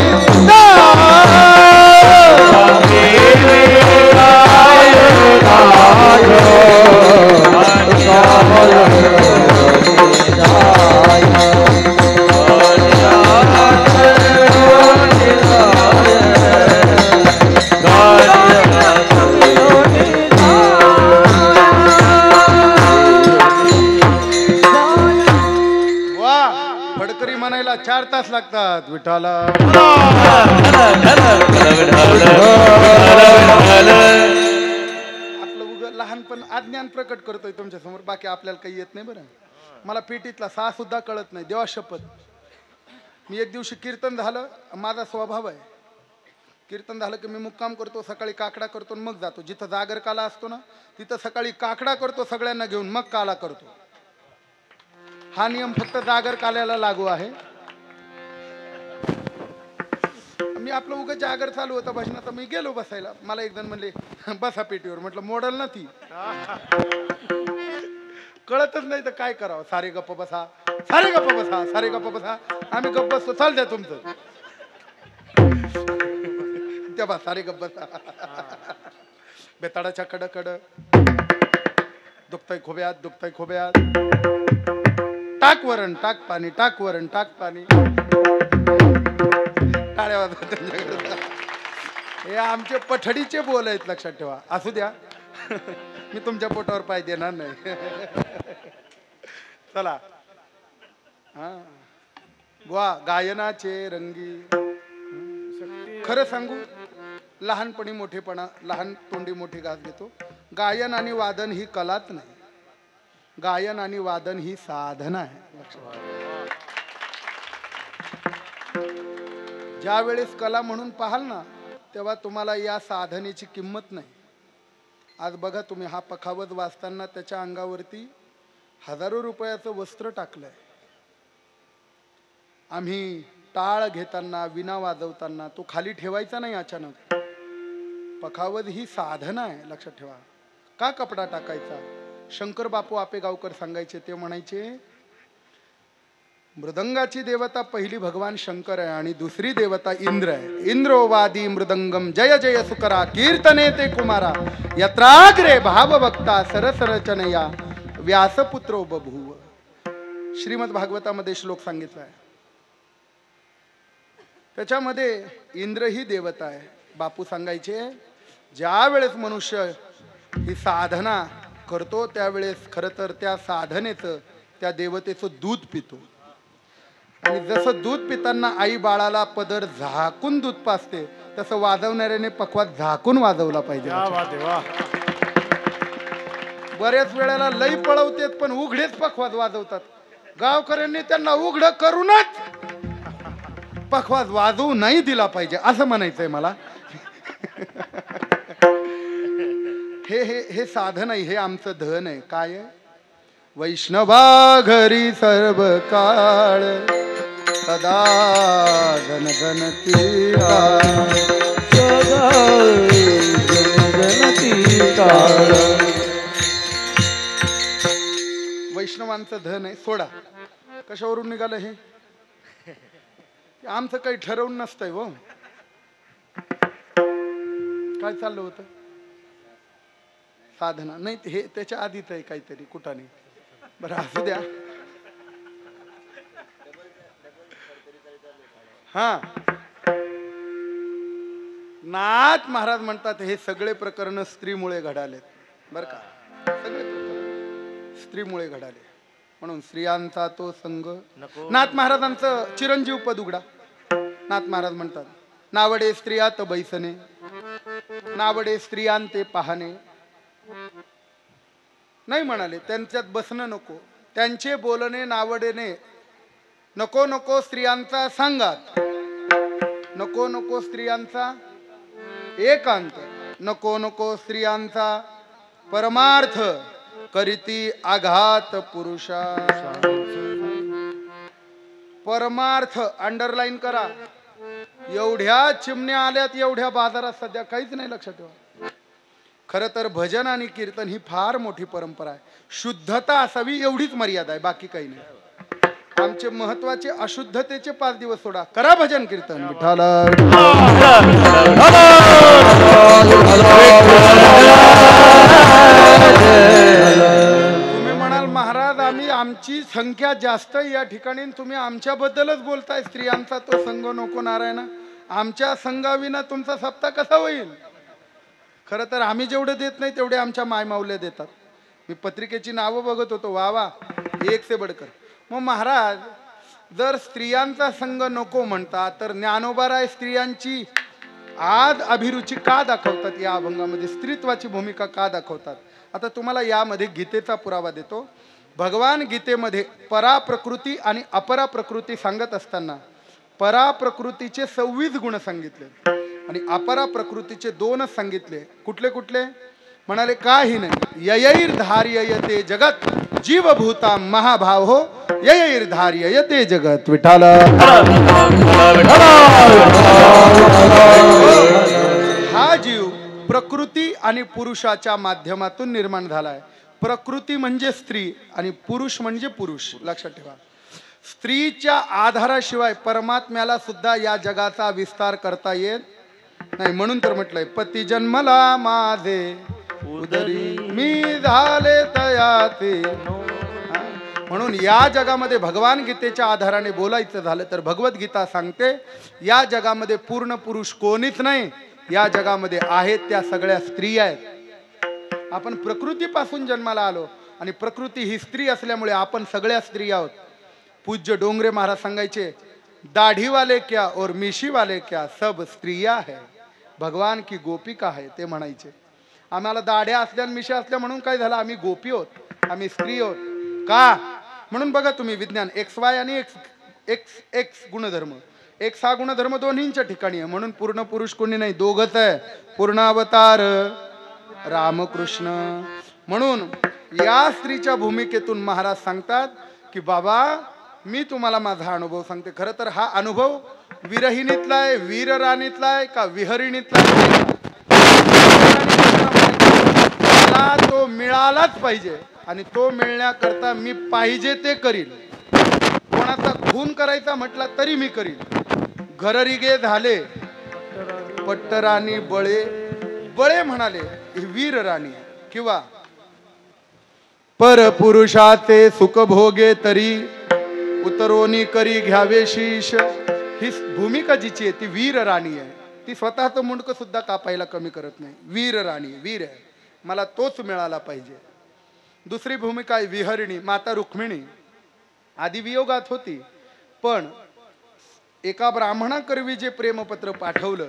फडकरी म्हणायला 4 तास लागतात. विठाला आपलं उग लहानपण अज्ञान प्रकट करतोय तुमच्या समोर, बाकी आपल्याला काही येत नाही. बरं, मला पेटीतला सा सुद्धा कळत नाही, देवा शपथ. मी एक दिवशी कीर्तन झालं, माझा स्वभाव आहे कीर्तन झालं की मी मुक्काम करतो, सकाळी काकडा करतो मग जातो. जिथं जागर काला असतो ना तिथं सकाळी काकडा करतो सगळ्यांना घेऊन, मग काला करतो. हा नियम फक्त जागर काल्याला लागू आहे. मी आपलं उगाच जागर चालू होता भजनाचा, मी गेलो बसायला. मला एक जण म्हणले बसा पेटीवर. म्हटलं मॉडल ना ती, कळतच नाही तर काय करावं. सारे गप्प बसा, सारे गप्प बसा, सारे गप्प बसा. आम्ही गप्प बसतो, चाल द्या तुमचं. तेव्हा सारे गप्प बसा. बेताडाच्या कड दुखतय खोब्यात, दुखतय खोब्यात. टाक वरण टाक पाणी, टाक वरण टाक पाणी. टाळ्या वाजवा त्यांच्याकडे. हे आमचे पठडीचे बोल आहेत, लक्षात ठेवा. असू द्या, मी तुमच्या पोटावर पाय देणार नाही. चला हा बुवा, गायनाचे रंगी. खरं सांगू, लहानपणी मोठेपणा, लहान तोंडी मोठी घास घेतो. गायन आणि वादन ही कलाच नाही, गायन आणि वादन ही साधना आहे. ज्या वेळेस कला म्हणून पाहाल ना, तेव्हा तुम्हाला या साधनेची किंमत नाही. आज बघा तुम्ही, हा पखावज वाचताना त्याच्या अंगावरती हजारो रुपयाचं वस्त्र टाकलंय. आम्ही टाळ घेताना, विना वाजवताना तो खाली ठेवायचा नाही अचानक. पखावज ही साधना आहे, लक्षात ठेवा. का कपडा टाकायचा? शंकर बापू आपेगावकर सांगायचे, ते म्हणायचे मृदंगाची देवता पहिली भगवान शंकर आहे आणि दुसरी देवता इंद्र आहे. इंद्रो वादी मृदंगम जय जय सुकरा कीर्तने ते कुमारा यत्राग्रे भाव भक्ता सरसरचनया व्यासपुत्रो बभूव. श्रीमद भागवतामध्ये श्लोक सांगितला आहे, त्याच्यामध्ये इंद्र ही देवता आहे. बापू सांगायचे ज्या वेळेस मनुष्य ही साधना करतो त्यावेळेस खरं तर त्या साधनेचं त्या देवतेचं दूध पितो. आणि जसं दूध पिताना आई बाळाला पदर झाकून दूध पाजते तसं वाजवणाऱ्याने पखवाज झाकून वाजवला पाहिजे. बऱ्याच वेळेला लई पळवतेत पण उघडेच पखवाज वाजवतात. गावकऱ्यांनी त्यांना उघड करूनच पखवाज वाजवू नाही दिला पाहिजे असं म्हणायचंय मला. हे हे हे साधन आहे, हे आमचं धन आहे. काय आहे? वैष्णवा घरी सर्व काळ सदा धन धनती काळ. वैष्णवांचं धन आहे. सोडा, कशावरून निघालं हे? आमचं काही ठरवून नसतंय हो. काय चाललं होतं? साधना नाही, हे त्याच्या आधीच आहे काहीतरी कुठाने. बरं असू द्या. हा, नाथ महाराज म्हणतात हे सगळे प्रकरण स्त्रीमुळे घडालेत. बर का? सगळे प्रकरण स्त्रीमुळे घडाले. म्हणून स्त्रियांचा तो संग. नाथ महाराजांचं चिरंजीव पद उघडा. नाथ महाराज म्हणतात नावडे स्त्रियात बैसणे, नावडे स्त्रियांते पाहणे. नाही म्हणाले त्यांच्यात बसणं नको, त्यांचे बोलणे नावडेने नको. नको स्त्रियांचा सांगात, नको नको स्त्रियांचा एकांत, नको नको स्त्रियांचा परमार्थ, करीती आघात पुरुषा. परमार्थ अंडरलाईन करा. एवढ्या चिमण्या आल्यात एवढ्या बाजारात सध्या, काहीच नाही लक्षात ठेवा. खरं तर भजन आणि कीर्तन ही फार मोठी परंपरा आहे. शुद्धता असावी एवढीच मर्यादा आहे, बाकी काही नाही. आमचे महत्वाचे अशुद्धतेचे 5 दिवस सोडा, करा भजन कीर्तन. विठ्ठल तुम्ही म्हणाल महाराज आम्ही आमची संख्या जास्त या ठिकाणी, तुम्ही आमच्याबद्दलच बोलताय. स्त्रियांचा तो संग नको नारायण. आमच्या संघाविना तुमचा सप्ताह कसा होईल? खरं तर आम्ही जेवढे देत नाही तेवढे आमच्या मायमाऊल्या देतात. मी पत्रिकेची नावं बघत होतो, वा वा एक से बडकर. मग महाराज जर स्त्रियांचा संघ नको म्हणतात तर ज्ञानोबाराय स्त्रियांची आज अभिरुची का दाखवतात? या अभंगामध्ये स्त्रीत्वाची भूमिका का दाखवतात? आता तुम्हाला यामध्ये गीतेचा पुरावा देतो. भगवान गीतेमध्ये परा प्रकृती आणि अपरा प्रकृती सांगत असताना परा प्रकृतीचे 26 गुण सांगितले आणि अपरा प्रकृतीचे 2 सांगितले. कुठले कुठले? म्हणाले काही नाही. ययैर्धार्ययते जगत जीवभूता महाभाव हो, ययैर्धार्ययते जगत. विठाल हा जीव प्रकृती आणि पुरुषाच्या माध्यमातून निर्माण झालाय. प्रकृती म्हणजे स्त्री आणि पुरुष म्हणजे पुरुष. लक्षात ठेवा. स्त्रीच्या आधाराशिवाय परमात्म्याला सुद्धा या जगाचा विस्तार करता येत नाही. म्हणून तर म्हटलंय पती जन्मला माझे उदरी मी झाले तयाते. म्हणून या जगामध्ये भगवान गीतेच्या आधाराने बोलायचं झालं तर भगवद्गीता सांगते या जगामध्ये पूर्ण पुरुष कोणीच नाही. या जगामध्ये आहेत त्या सगळ्या स्त्री आहेत. आपण प्रकृतीपासून जन्माला आलो आणि प्रकृती ही स्त्री असल्यामुळे आपण सगळ्या स्त्री आहोत. पूज्य डोंगरे महाराज सांगायचे दाढी वाले क्या और मिशी वाले क्या सब स्त्रिया है, भगवान की गोपिका है. ते म्हणायचे आम्हाला दाढ्या असल्या मिशा असल्या म्हणून काय झालं? आम्ही गोपी होत, आम्ही स्त्री होत का? म्हणून बघा तुम्ही विज्ञान XY आणि X गुणधर्म. X हा गुणधर्म दोन्हींच्या ठिकाणी आहे. म्हणून पूर्ण पुरुष कोणी नाही, दोघच आहे. पूर्ण अवतार रामकृष्ण. म्हणून या स्त्रीच्या भूमिकेतून महाराज सांगतात की बाबा मी तुम्हाला माझा अनुभव सांगते. खरं तर हा अनुभव विरहिणीतला आहे, वीरराणीतला आहे का विहरिणीतला आहे? मला तो मिळालाच पाहिजे आणि तो मिळण्याकरता मी पाहिजे ते करील. कोणाचा खून करायचा म्हटला तरी मी करील. घररिगे झाले पट्टराणी बळे. बळे म्हणाले ही वीर राणी किंवा परपुरुषाचे सुख भोगे तरी उतरोनी करी घ्यावे शीश. ही भूमिका जिची आहे ती वीर राणी आहे. ती स्वतःचं मुंडकं सुद्धा कापायला कमी करत नाही. वीर राणी, वीर आहे, मला तोच मिळाला पाहिजे. दुसरी भूमिका आहे विहरिणी, माता रुक्मिणी. आधी वियोगात होती, पण एका ब्राह्मणाकरवी जे प्रेमपत्र पाठवलं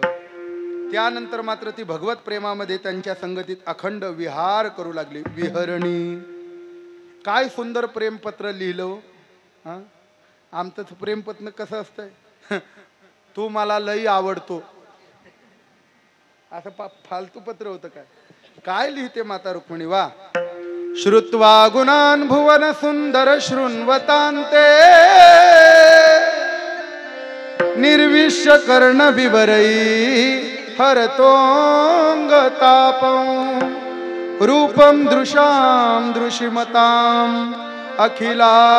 त्यानंतर मात्र ती भगवत प्रेमामध्ये त्यांच्या संगतीत अखंड विहार करू लागली. विहरणी, काय सुंदर प्रेमपत्र लिहिलं. हा, आमचं प्रेमपत्र कसं असतंय, तू मला लई आवडतो, असं फालतू पत्र होतं काय. काय लिहिते माता रुक्मिणी, वा. श्रुत्वा गुणान भुवन सुंदर शृण्वतान्ते निर्विश्य कर्ण विवरै हरतोंगतापं रूपं दृशां दृशिमतां अखिलार्थलाभं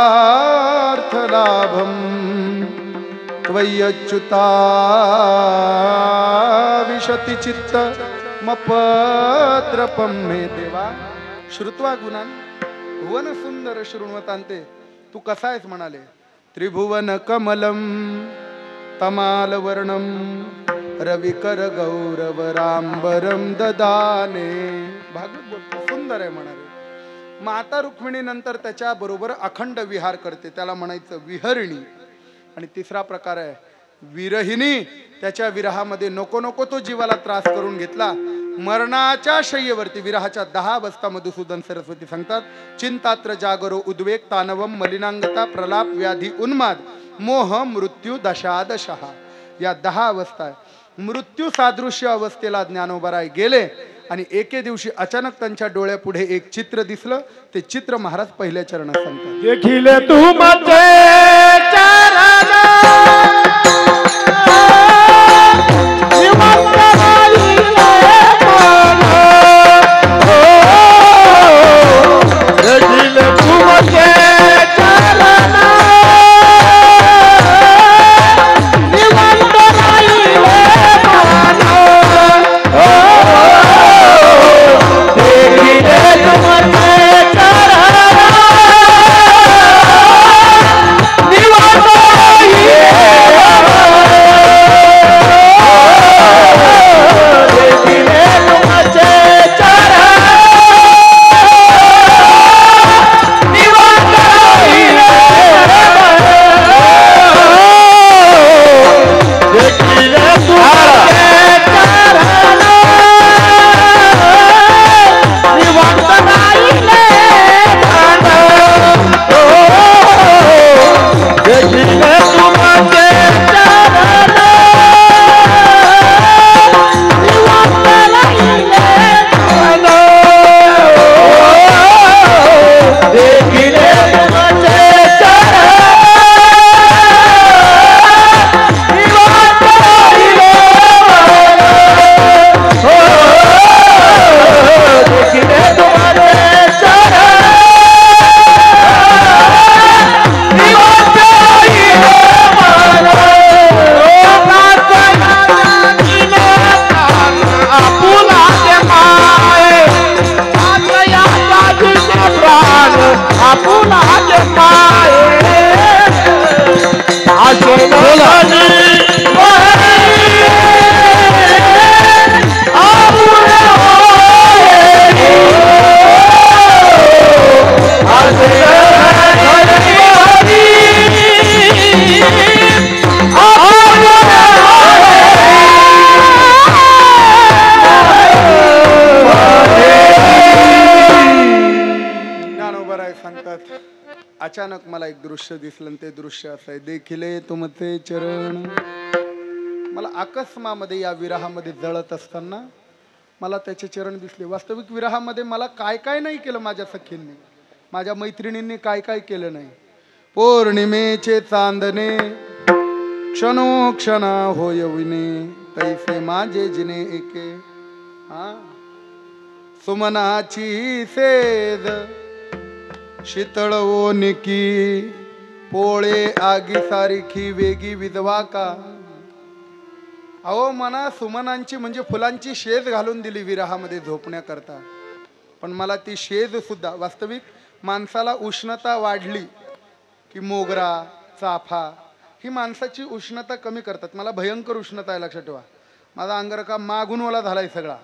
त्वय्यच्युता विशति चित्तमपत्रपं मे देवा. श्रुत्वा गुणान भुवन सुंदर शृण्वतान्ते, तू कसा आहेस म्हणाले. त्रिभुवन कमलम तमाल वर्णम रविकर गौरवरांबरम ददाने. भागवत बोलतो सुंदर आहे म्हणाले. माता रुक्मिणी नंतर त्याच्या बरोबर अखंड विहार करते, त्याला म्हणायचं विहरिणी. आणि तिसरा प्रकार आहे विरहिणी. त्याच्या विरहामध्ये नको नको तो जीवाला त्रास करून घेतला. मरणाच्या शय्येवरती विरहाच्या 10 अवस्था मधुसूदन सरस्वती सांगतात. चिंतात्र जागरो उद्वेग तानवम मलिनांगता प्रलाप व्याधी उन्माद मोह मृत्यू दशादशः, या 10 अवस्था आहे. मृत्यू सादृश्य अवस्थेला ज्ञानोबाराय गेले आणि एके दिवशी अचानक त्यांच्या डोळ्यापुढे एक चित्र दिसलं. ते चित्र महाराज पहिल्या चरणात सांगतात. देखिले तू माझे चरण अचानक मला एक दृश्य दिसलं. ते दृश्य असं आहे. देखिले तुमचे चरण. मला अकस्मामध्ये या विरहामध्ये जळत असताना मला त्याचे चरण दिसले. वास्तविक विरहामध्ये मला काय काय नाही केलं माझ्या सखींनी, माझ्या मैत्रिणींनी काय काय केलं नाही. पौर्णिमेचे चांदणे क्षणोक्षणा होयविने तैसे माझे जिने एके. हा, सुमनाची सेज शीतळ ओनिकी पोळे आगी सारखी वेगी विधवा का. अहो मना सुमनांची म्हणजे फुलांची शेज घालून दिली विरहामध्ये झोपण्याकरता. पण मला ती शेज सुद्धा, वास्तविक माणसाला उष्णता वाढली की मोगरा चाफा ही माणसाची उष्णता कमी करतात. मला भयंकर उष्णता आहे लक्षात ठेवा. माझा अंगरखा मागून ओला झालाय सगळा,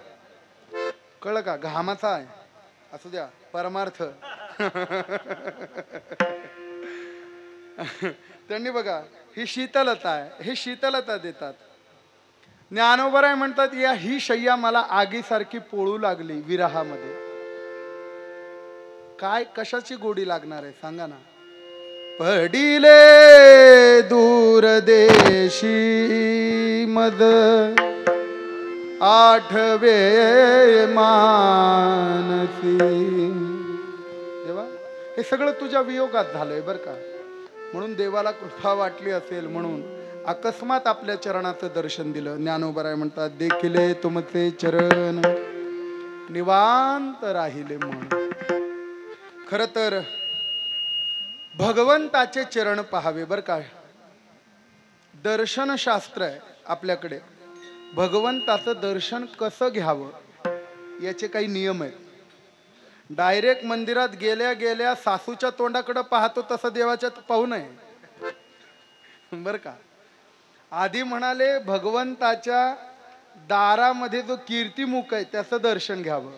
कळलं का? घामाचा आहे. असू द्या, परमार्थ. त्यांनी बघा ही शीतलता आहे, हे शीतलता देतात. ज्ञानोबराय म्हणतात या ही शय्या मला आगीसारखी पोळू लागली विरहामध्ये. काय कशाची गोडी लागणार आहे सांगा ना. पडिले दूर देशी मद आठवे मानसी. देवा हे सगळं तुझ्या वियोगात झालंय बर का. म्हणून देवाला कृपा वाटली असेल म्हणून अकस्मात आपल्या चरणाचं दर्शन दिलं. ज्ञानोबराय म्हणतात देखिले तुमचे चरण निवांत राहिले मन. खर तर भगवंताचे चरण पहावे बर का. दर्शन शास्त्र आहे आपल्याकडे. भगवंताचं दर्शन कसं घ्यावं याचे काही नियम आहेत. डायरेक्ट मंदिरात गेल्या गेल्या सासूच्या तोंडाकडे पाहतो तसं देवाच्या पाहू नये बर का. आधी म्हणाले भगवंताच्या दारामध्ये जो कीर्तिमुख आहे त्याचं दर्शन घ्यावं.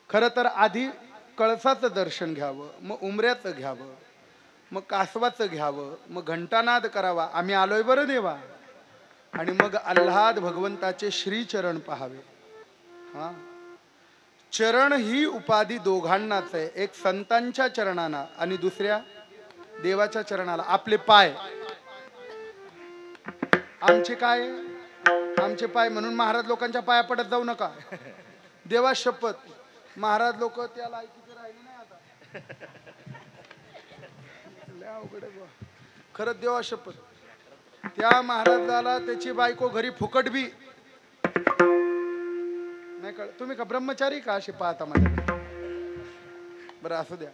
खरं तर आधी कळसाचं दर्शन घ्यावं, मग उमऱ्याचं घ्यावं, मग कासवाचं घ्यावं, मग घंटानाद करावा आम्ही आलोय बरं देवा, आणि मग आल्हाद भगवंताचे श्रीचरण पहावे. हा चरण ही उपाधी दोघांनाच आहे. एक संतांच्या चरणाला आणि दुसऱ्या देवाच्या चरणाला. आपले पाय आमचे काय, आमचे पाय म्हणून महाराज लोकांच्या पाया पडत जाऊ नका. देवा शपथ महाराज लोक त्या लायकीचे राहिले नाही आता. अवघड आहे खरंच देवा शपथ. त्या महाराजाला त्याची बायको घरी फुकट बी नाही कळ. तुम्ही का ब्रह्मचारी का असे पाहता माझ्याकडे? बरं असू द्या.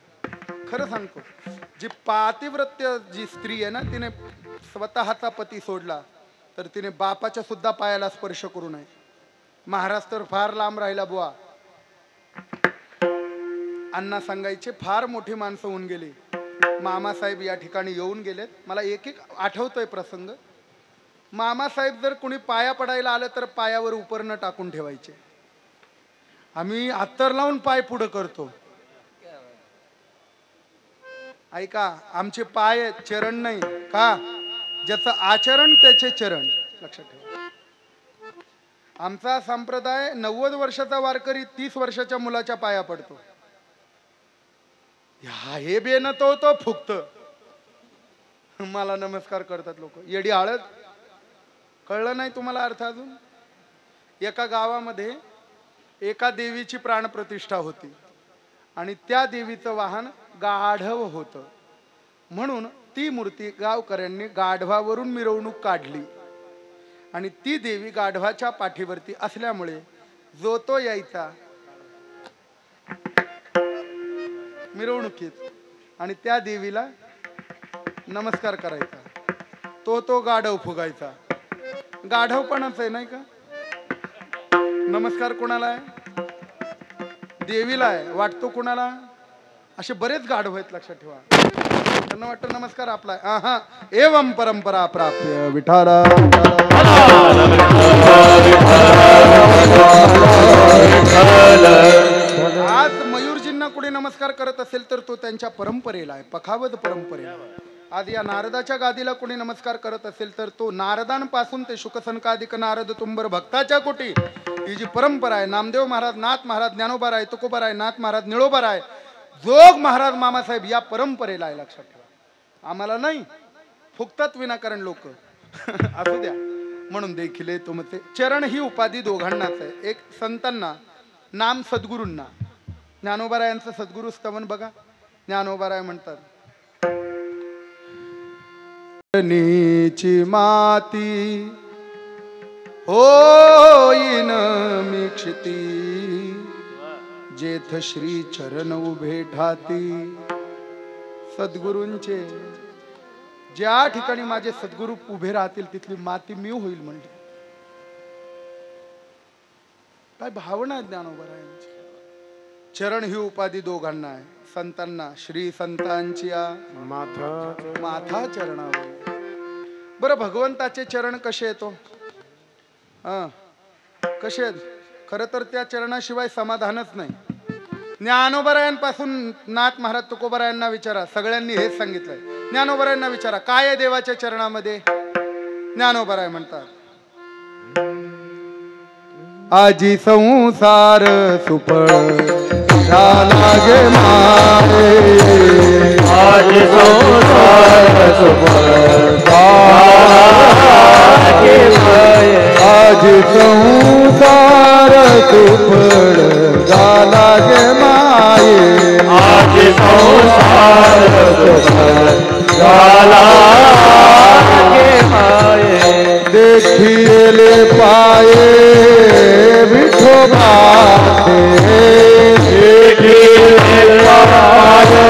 खरं सांगतो जी पातिव्रत्य जी स्त्री आहे ना तिने स्वतःचा पती सोडला तर तिने बापाच्या सुद्धा पायाला स्पर्श करू नये. महाराज तर फार लांब राहिला बुवा. अण्णा सांगायचे फार मोठी माणसं होऊन गेली. मामासाहेब या ठिकाणी येऊन गेलेत. मला एक एक आठवतोय प्रसंग. मामासाहेब जर कोणी पाया पडायला आलं तर पायावर उपरणं टाकून ठेवायचे. आम्ही अत्तर लावून पाय पुढं करतो. ऐका आमचे पाय चरण नाही का, ज्याचं आचरण त्याचे चरण. लक्षात ठेवा. आमचा संप्रदाय 90 वर्षाचा वारकरी 30 वर्षाच्या मुलाच्या पाया पडतो. हे बेन तो फुकत मला नमस्कार करतात लोक. येडी हळद. कळलं नाही तुम्हाला अर्थ अजून? एका गावामध्ये एका देवीची प्राणप्रतिष्ठा होती आणि त्या देवीचं वाहन गाढव होतं. म्हणून ती मूर्ती गावकऱ्यांनी गाढवावरून मिरवणूक काढली आणि ती देवी गाढवाच्या पाठीवरती असल्यामुळे जो तो यायचा मिरवणुकीत आणि त्या देवीला नमस्कार करायचा. तो गाढव फुगायचा. गाढवपणाच आहे नाही का. नमस्कार कोणाला आहे? देवीला आहे. वाटतो कोणाला? असे बरेच गाढव आहेत लक्षात ठेवा. त्यांना वाटतं नमस्कार आपला आहे. हा एवं परंपरा प्राप्य विठाला. आज मयूरजींना कोणी नमस्कार करत असेल तर तो त्यांच्या परंपरेला आहे, पखावत परंपरेला. आज या नारदाच्या गादीला कोणी नमस्कार करत असेल तर तो नारदांपासून ते शुकसनकादिक नारद तुंबर भक्ताच्या कोटी ही जी परंपरा आहे. नामदेव महाराज, नाथ महाराज, ज्ञानोबराय, तुकोबराय, नाथ महाराज, निळोबराय, जोग महाराज, मामासाहेब या परंपरेला आहे. लक्षात ठेवा. आम्हाला नाही फुकतात विनाकारण लोक. असू द्या. म्हणून देखील तुमचे चरण ही उपाधी दोघांनाच आहे. एक संतांना, नाम सद्गुरूंना. ज्ञानोबरायांचं सद्गुरु स्तवन बघा. ज्ञानोबराय म्हणतात नीची माती होईन मिक्षिती जेथ श्री चरण उभे ठाती. सद्गुरूंचे ज्या ठिकाणी माझे सद्गुरू उभे राहतील तिथली माती मी होईल म्हणली. काय भावना आहे ज्ञानोबरायांची. चरण ही उपाधी दोघांना आहे. संतांना श्री संतांची माथा चरणावर. बरं भगवंताचे चरण कसे येतो? कसे आहेत? खरं तर त्या चरणाशिवाय समाधानच नाही. ज्ञानोबरायांपासून नाथ महाराज तुकोबरायांना विचारा, सगळ्यांनी हेच सांगितलंय. ज्ञानोबरायांना विचारा काय आहे देवाच्या चरणामध्ये. ज्ञानोबराय म्हणतात, आजी संसार सुफळ झाला गे माये, आजी संसार सुफळ झाला गे माये, आजी संसार सुफळ झाला गे माये, आजी संसार सुफळ झाला गे माये, देखिले पाये विठोबा देखिले पाये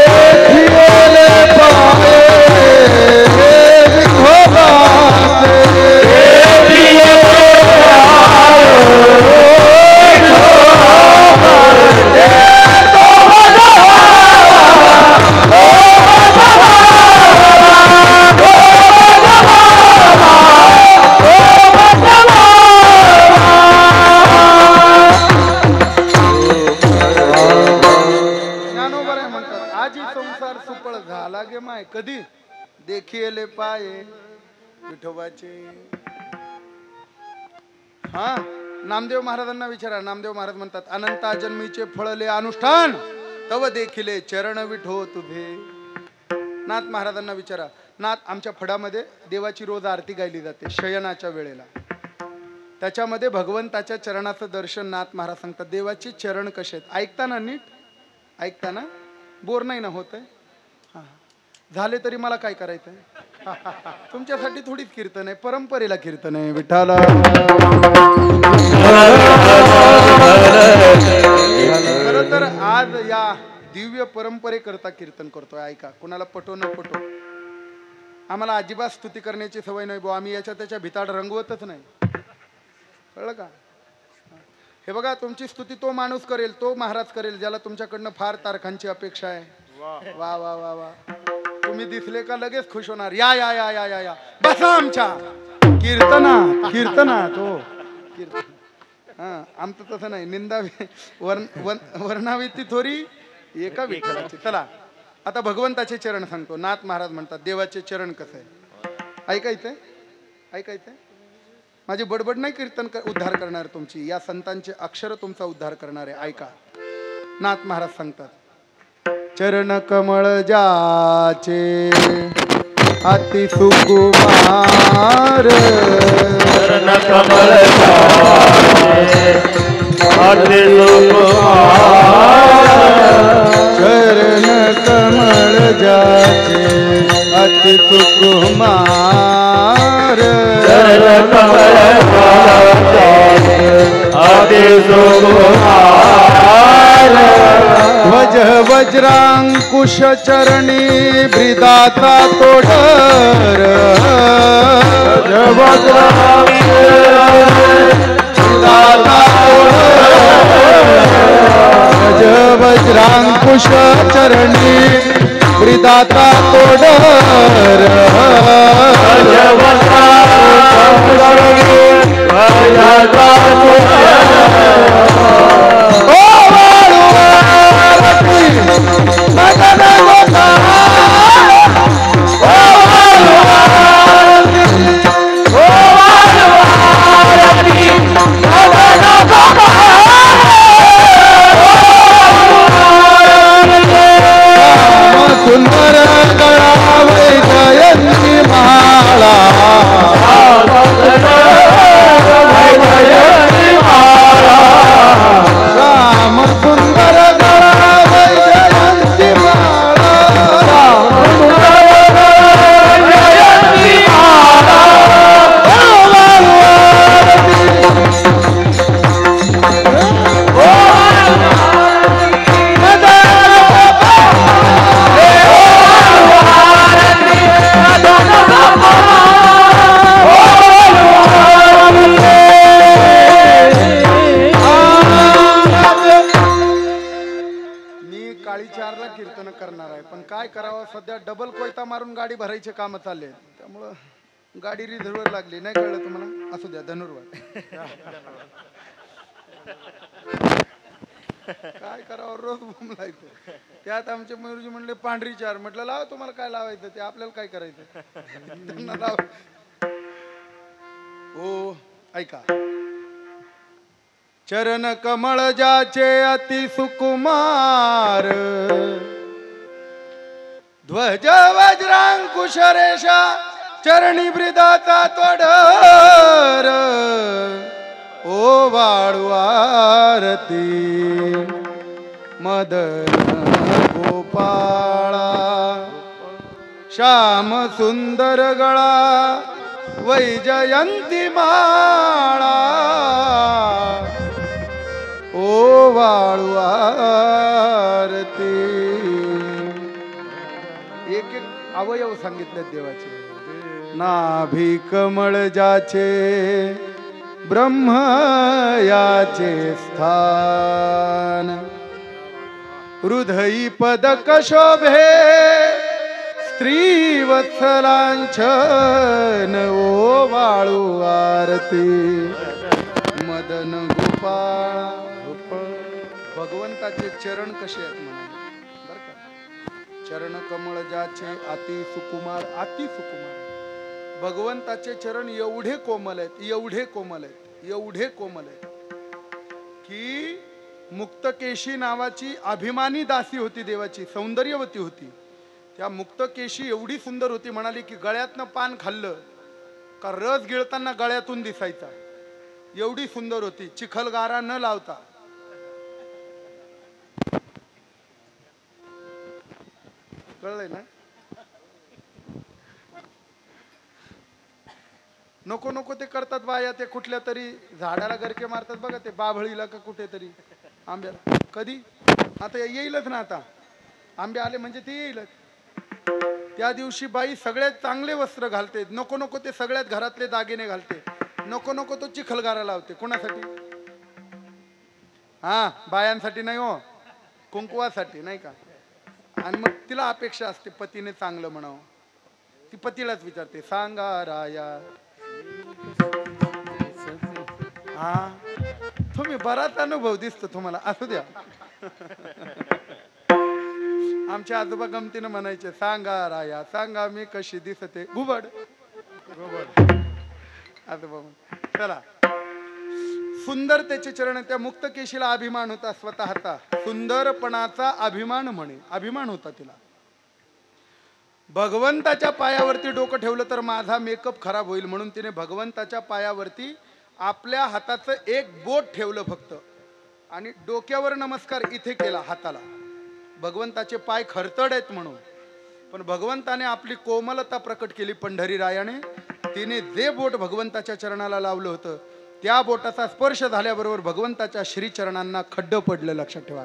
देखिले पाये विठोबा कधी देखिले पाये विठोबाचे. हा नामदेव महाराजांना विचारा. नामदेव महाराज म्हणतात, अनंता जन्मीचे फळले अनुष्ठान तव देखिले चरण विठो तुझे. नाथ महाराजांना विचारा. नाथ, आमच्या फडामध्ये देवाची रोज आरती गायली जाते शयनाच्या वेळेला. त्याच्यामध्ये भगवंताच्या चरणाचं दर्शन नाथ महाराज सांगतात. देवाचे चरण कसे आहेत ऐकताना, नीट ऐकताना, बोर नाही ना होत आहे. झाले तरी मला काय करायचंय. तुमच्यासाठी थोडीच कीर्तन आहे, परंपरेला कीर्तन आहे. विठाला खरं तर आज या दिव्य परंपरेकरता कीर्तन करतोय. ऐका, कुणाला पटो न पटो, आम्हाला अजिबात स्तुती करण्याची सवय नाही भाऊ. आम्ही याच्या त्याच्या भिताड रंगवतच नाही, कळलं का. हे बघा, तुमची स्तुती तो माणूस करेल, तो महाराज करेल ज्याला तुमच्याकडनं फार तारखांची अपेक्षा आहे. वा वा वा वा. तुम्ही दिसले का लगेच खुश होणार. या या या या या या बसा आमच्या कीर्तनात. कीर्तनात हो कीर्तन. हा, आमचं तसं नाही. निंदा वर्णावी ती थोरी एका विठ्ठलाची. चला आता भगवंताचे चरण सांगतो. नाथ महाराज म्हणतात देवाचे चरण कसं आहे ऐकायचंय. ऐकायचंय. माझी बडबड नाही कीर्तन उद्धार करणार तुमची, या संतांचे अक्षर तुमचा उद्धार करणार आहे. ऐका, नाथ महाराज सांगतात, चरण कमळ जाचे अति सुकुमार, चरण कमळ जाचे अति सुकुमार, चरण कमळ जाचे अति सुकुमार, चरण कमळ जाचे अति सुकुमार, ध्वज वज्रांकुश चरणी ब्रिदाचा तोडर, ध्वज वज्रांकुश चरणी ब्रिदाचा तोडर, सुंदर गळावै जयंती गाडी भरायचे काम चालले त्यामुळं गाडी रिझर्वर लागली नाही कळलं तुम्हाला असू द्या धनुर्वार काय करावं रोज बोंबलायचं त्यात आमचे मयूरजी म्हणले पांढरी चार म्हटलं लाव तुम्हाला काय लावायचं ते आपल्याला काय करायचं त्यांना लाव हो ऐका चरण कमळ जाचे अति सुकुमार ध्वज वज्रांकुश रेषा चरणी ब्रिदाचा तोडर ओ वाळू आरती मदन गोपाळा श्याम सुंदर गळा वैजयंती माळा ओ वाळू आरती एक एक अवयव सांगितले देवाचे नाभी कमळ जाचे ब्रह्म याचे स्थान हृदयी पदक शोभे स्त्री वत्सलांछन ओ वाळू आरती मदन गोपाळ भगवंताचे चरण कसे आहेत म्हणा बर का चरण कमळ जाचे अति सुकुमार भगवंताचे चरण एवढे कोमल आहेत एवढे कोमल आहेत एवढे कोमल आहेत की मुक्तकेशी नावाची अभिमानी दासी होती देवाची सौंदर्यवती होती त्या मुक्तकेशी एवढी सुंदर होती म्हणाली की गळ्यातनं पान खाल्लं का रस गिळताना गळ्यातून दिसायचा एवढी सुंदर होती चिखलगारा न लावता कळलंय ना नको नको ते करतात बाया ते कुठल्या तरी झाडाला गरके मारतात बघा ते बाभळीला का कुठेतरी आंब्याला कधी आता येईलच ना आता आंबे आले म्हणजे ते येईलच त्या दिवशी बाई सगळ्यात चांगले वस्त्र घालते नको नको ते सगळ्यात घरातले दागिने घालते नको नको तो चिखलगारा लावते कोणासाठी हा बायांसाठी नाही हो कुंकुवासाठी नाही का आणि मग तिला अपेक्षा असते पतीने चांगलं म्हणावं ती पतीलाच विचारते सांगा राया हा तुम्ही बराच अनुभव दिसतो तुम्हाला असू द्या आमचे आजोबा गमतीनं म्हणायचे सांगा राया सांगा मी कशी दिसते घुबड आजोबा चला सुंदरतेचे चरण त्या मुक्तकेशीला अभिमान होता स्वतःचा सुंदरपणाचा अभिमान म्हणे अभिमान होता तिला भगवंताच्या पायावरती डोकं ठेवलं तर माझा मेकअप खराब होईल म्हणून तिने भगवंताच्या पायावरती आपल्या हाताचं एक बोट ठेवलं फक्त आणि डोक्यावर नमस्कार इथे केला हाताला भगवंताचे पाय खरतड आहेत म्हणून पण भगवंताने आपली कोमलता प्रकट केली पंढरीरायाने तिने जे बोट भगवंताच्या चरणाला लावलं होतं त्या बोटाचा स्पर्श झाल्याबरोबर भगवंताच्या श्रीचरणांना खड्डं पडलं लक्षात ठेवा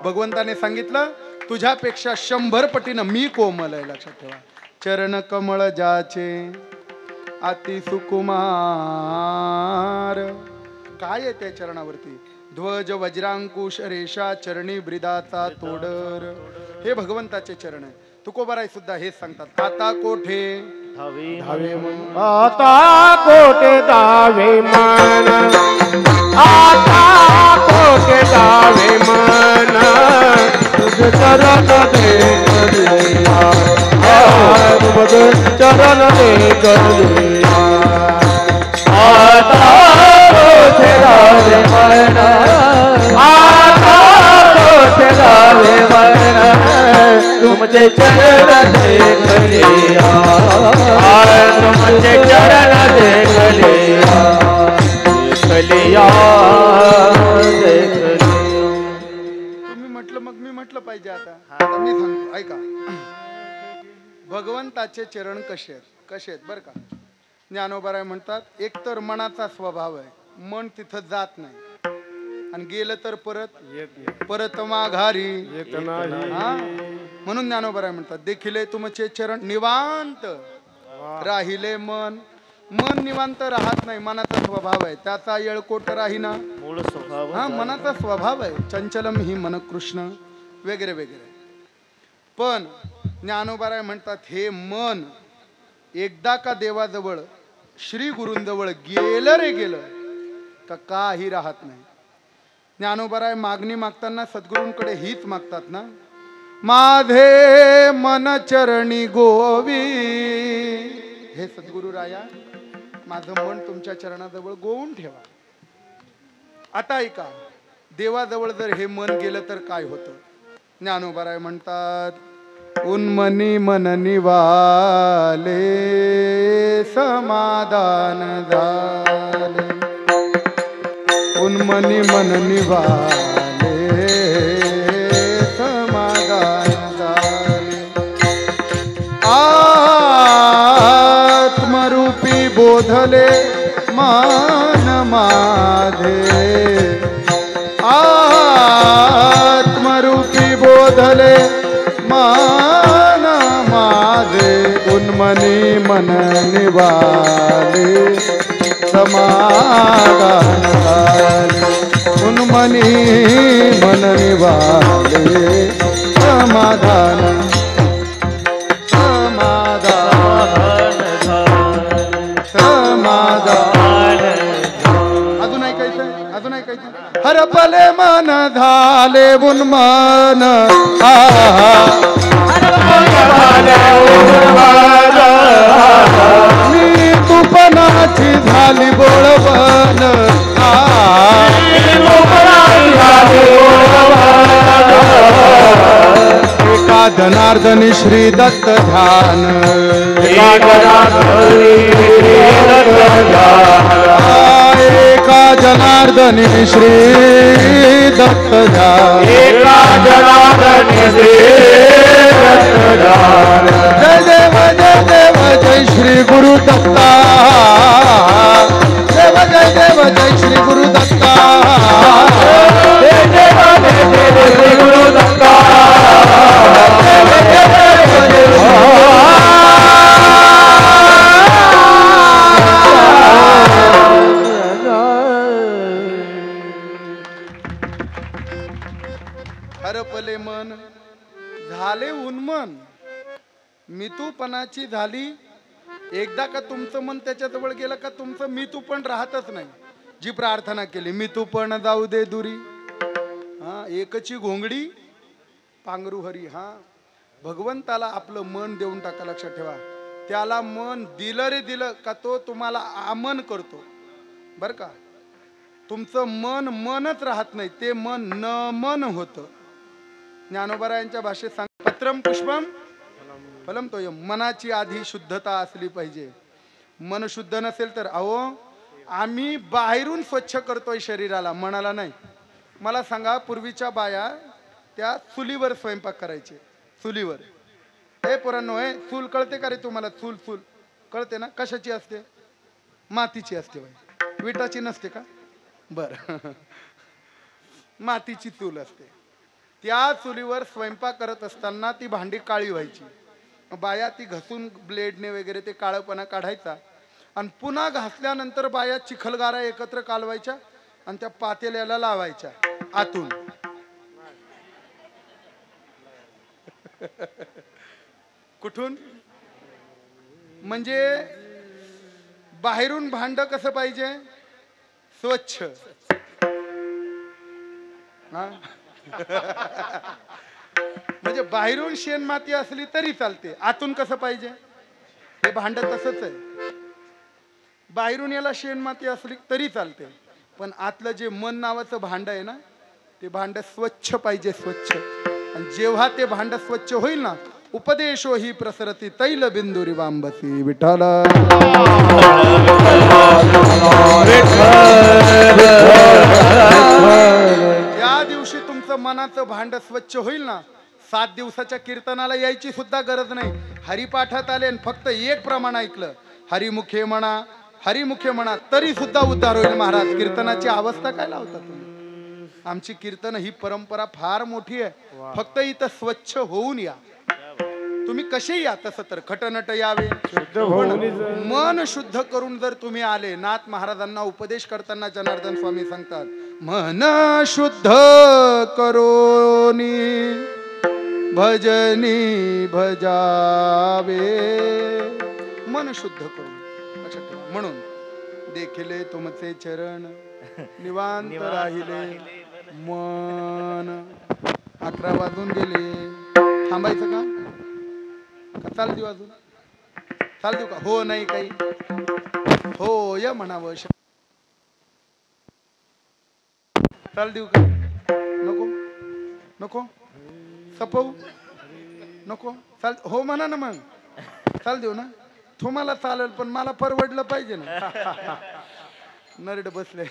भगवंताने सांगितलं तुझ्यापेक्षा 100 पटीनं मी कोमल आहे लक्षात ठेवा चरण कमळ जाचे अति सुकुमार काय आहे त्या चरणावरती ध्वज वज्रांकुश रेषा चरणी ब्रिदाचा तोडर हे भगवंताचे चरण आहे तुकोबाराय सुद्धा हेच सांगतात आता कोठे धावे मन आता कोठे धावे मन आता कोठे धावे मन तुझ चरण देखलिया तुझ चरण देखलिया आता कोठे धावे मन आता कोठे धावे मन तुमचे चरण देखलिया तुमचे चरण देखलिया देखलिया देखलिया तुम्ही म्हटलं मग मी म्हटलं पाहिजे आता मी सांगतो ऐका भगवंताचे चरण कसे आहेत बरं का ज्ञानोबाराय म्हणतात एक तर मनाचा स्वभाव आहे मन तिथं जात नाही आणि गेलं तर परत माघारी येत नाही म्हणून ज्ञानोबाराय म्हणतात देखिले तुमचे चरण निवांत राहिले मन निवांत राहत नाही मनाचा स्वभाव आहे त्याचा येळकोट राहीना मूळ स्वभाव हा मनाचा स्वभाव आहे चंचलम ही मन कृष्ण वगैरे वगैरे पण ज्ञानोबाराय म्हणतात, हे मन एकदा का देवाजवळ श्री गुरूंजवळ गेलं रे गेलं का काही राहत नाही. ज्ञानोबाराय मागणी मागताना सद्गुरूंकडे हीच मागतात ना, माझे मन चरणी गोवी. हे सद्गुरू राया, माझं मन तुमच्या चरणाजवळ गोवून ठेवा. आता ऐका, देवाजवळ जर हे मन गेलं तर काय होतं. ज्ञानोबाराय म्हणतात, उन्मनी मन निवाले समाधान झाले. उन्मनी मन निवाले समाधान झाले. आत्मरूपी बोधले मान माझे. आत्मरूपी बोधले मान माझे. उन्मनी मन निवाले समाधान झाले. उन्मनी मन निवाले समाधान समाधान समाधान. अजून ऐकायचं, अजून ऐकायचं. हरपले मन झाले उन्मन. मी तुपनाची झाली बोळवण. एका जनार्दनी श्री दत्त ध्यान. एका जनार्दनी श्री दत्त ध्यान. एका जनार्दनी श्री दत्त ध्यान. जय देव जय देव जय श्री गुरु दत्ता. देव जय देव जय श्री गुरु दत्ता. जय देव जय देव श्री गुरु दत्ता. हरपले मन झाले उन्मन. मितूपणाची झाली. एकदा का तुमचं मन त्याच्याजवळ गेलं का तुमचं मितूपण राहतच नाही. जी प्रार्थना केली, मितूपण जाऊ दे दुरी. हा, एकची घोंगडी पांघरू हरी. हा, भगवंताला आपलं मन देऊन टाका. लक्षात ठेवा, त्याला मन दिलं रे दिलं का तो तुम्हाला आमन करतो. बर का, तुमचं मन मनच राहत नाही, ते मन न मन होतं. ज्ञानोबारायांच्या भाषेत सांग, पत्रम पुष्पम फलम तोयम. मनाची आधी शुद्धता असली पाहिजे. मन शुद्ध नसेल तर अहो, आम्ही बाहेरून स्वच्छ करतोय शरीराला, मनाला नाही. मला सांगा, पूर्वीच्या बाया त्या चुलीवर स्वयंपाक करायचे. चुलीवर. हे पोरांनो, हे चूल कळते का रे तुम्हाला? चूल चूल कळते ना? कशाची असते? मातीची असते बाई. विटाची नसते का? बर मातीची चूल असते. त्या चुलीवर स्वयंपाक करत असताना ती भांडी काळी व्हायची. बाया ती घसून ब्लेडने वगैरे ते काळपणा काढायचा आणि पुन्हा घासल्यानंतर बाया चिखलगारा एकत्र कालवायच्या आणि त्या पातेल्याला लावायच्या आतून. कुठून? म्हणजे बाहेरून भांड कसं पाहिजे? स्वच्छ. म्हणजे बाहेरून शेण माती असली तरी चालते, आतून कसं पाहिजे? हे भांड तसंच आहे. बाहेरून याला शेण माती असली तरी चालते, पण आतलं जे मन नावाचं भांड आहे ना, ते भांड स्वच्छ पाहिजे, स्वच्छ. आणि जेव्हा ते भांड स्वच्छ होईल ना, उपदेशो ही प्रसरती तैल बिंदुरी वांबसी. विठ्ठल ज्या दिवशी तुमचं मनाचं भांड स्वच्छ होईल ना, 7 दिवसाच्या कीर्तनाला यायची सुद्धा गरज नाही. हरिपाठात आले फक्त एक प्रमाण ऐकलं, हरिमुखे म्हणा, हरिमुखे म्हणा, तरी सुद्धा उद्धार होईल. महाराज, कीर्तनाची अवस्था काय लावता तुम्ही? आमची कीर्तन ही परंपरा फार मोठी आहे. फक्त इथं स्वच्छ होऊन या. तुम्ही कसे या, तसं तर खटनट यावे. मन शुद्ध करून जर तुम्ही आले, नाथ महाराजांना उपदेश करताना जनार्दन स्वामी सांगतात, मन शुद्ध करोनी भजनी भजावे मन शुद्ध करून लक्षात ठेवा. म्हणून देखिले तुमचे चरण निवांत राहिले मन. 11 वाजून गेले. थांबायचं का चाल देऊ अजून चाल देऊ का हो नाही काही हो या म्हणावं चाल देऊ का नको नको सपवू नको चाल हो म्हणा ना मग चाल देऊ ना तुम्हाला चालेल पण मला परवडलं पाहिजे ना. नरड बसले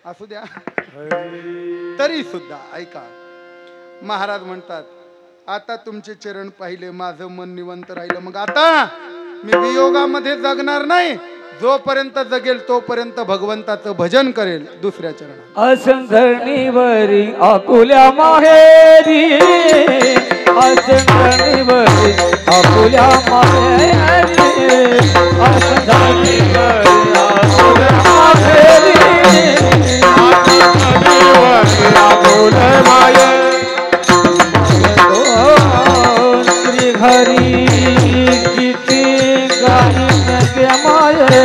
असू द्या. तरी सुद्धा ऐका महाराज म्हणतात आता तुमचे चरण पाहिले माझं मन निवंत राहिलं. मग आता मी वियोगामध्ये जगणार नाही. जोपर्यंत जगेल तोपर्यंत भगवंताचं भजन करेल दुसऱ्या चरणात. असंधरणीवरी आकुल्या माहेरी असंधरणीवरी आकुल्या माहेरी असंधरणीवरी आकुल्या माहेरी आकुल्या माहेरी श्री हरी किती काही नगे माये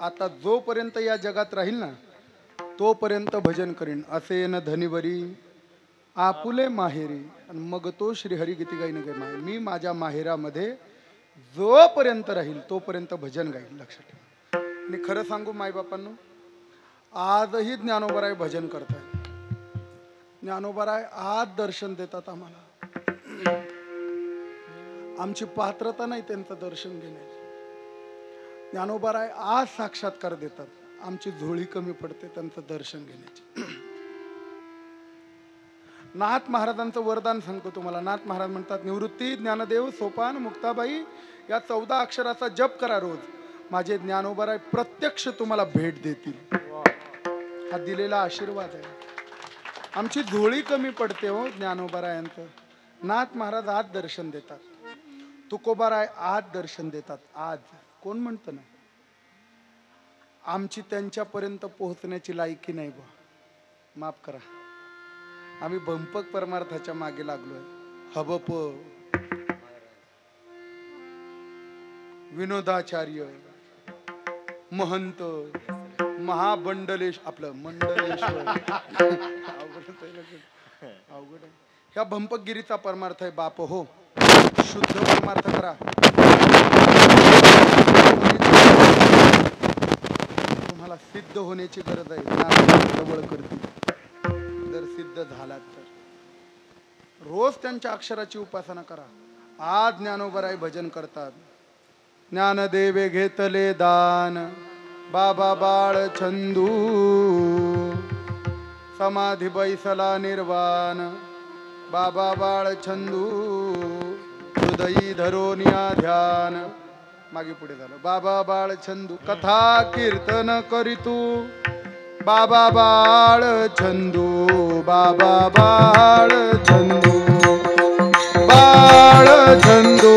आता जोपर्यंत या जगात राहील ना तोपर्यंत भजन करीन. असे न धनीवरी आपुले माहेरी आणि मग तो श्रीहरी गीती गाईन गे माहे. मी माझ्या माहेरामध्ये जोपर्यंत राहील तोपर्यंत भजन गाईल. लक्षात ठेवा. आणि खरं सांगू मायबापांनो, आजही ज्ञानोबाराय भजन करतायत. ज्ञानोबाराय आज दर्शन देतात आम्हाला. आमची पात्रता नाही त्यांचं दर्शन घेण्याची. ज्ञानोबाराय आज साक्षात्कार देतात. आमची झोळी कमी पडते त्यांचं दर्शन घेण्याची. नाथ महाराजांचं वरदान सांगतो तुम्हाला. नाथ महाराज म्हणतात, निवृत्ती, ज्ञानदेव, सोपान, मुक्ताबाई या 14 अक्षराचा जप करा रोज. माझे ज्ञानोबाराय प्रत्यक्ष तुम्हाला भेट देतील. हा दिलेला आशीर्वाद आहे. आमची झोळी कमी पडते हो ज्ञानोबारायांचं. नाथ महाराज आज दर्शन देतात. तुकोबाराय आज दर्शन देतात. आज कोण म्हणतं ना आमची त्यांच्यापर्यंत पोहोचण्याची लायकी नाही बा. माफ करा, आम्ही भंपक परमार्थाच्या मागे लागलोय. हबप, विनोदाचार्य, महंत, महाबंडलेश, आपलं मंडलेश्वर अवघड आहे. ह्या भंपकगिरीचा परमार्थ आहे बाप हो. शुद्ध परमार्थ करा. तुम्हाला सिद्ध होण्याची गरज आहे. जवळ करतील जर सिद्ध झालात तर. रोज त्यांच्या अक्षराची उपासना करा. आज ज्ञानोबाराय भजन करतात. ज्ञानदेवे घेतले दान बाबा बाळ छंदू, समाधी बैसला निर्वाण बाबा बाळ छंदू, हृदयी धरोनिया ध्यान. मागे पुढे झालं. बाबा बाळ छंदू कथा कीर्तन करीतू बाबा बाळ छंदू, बाबा बाळ छंदू, बाळ छंदू,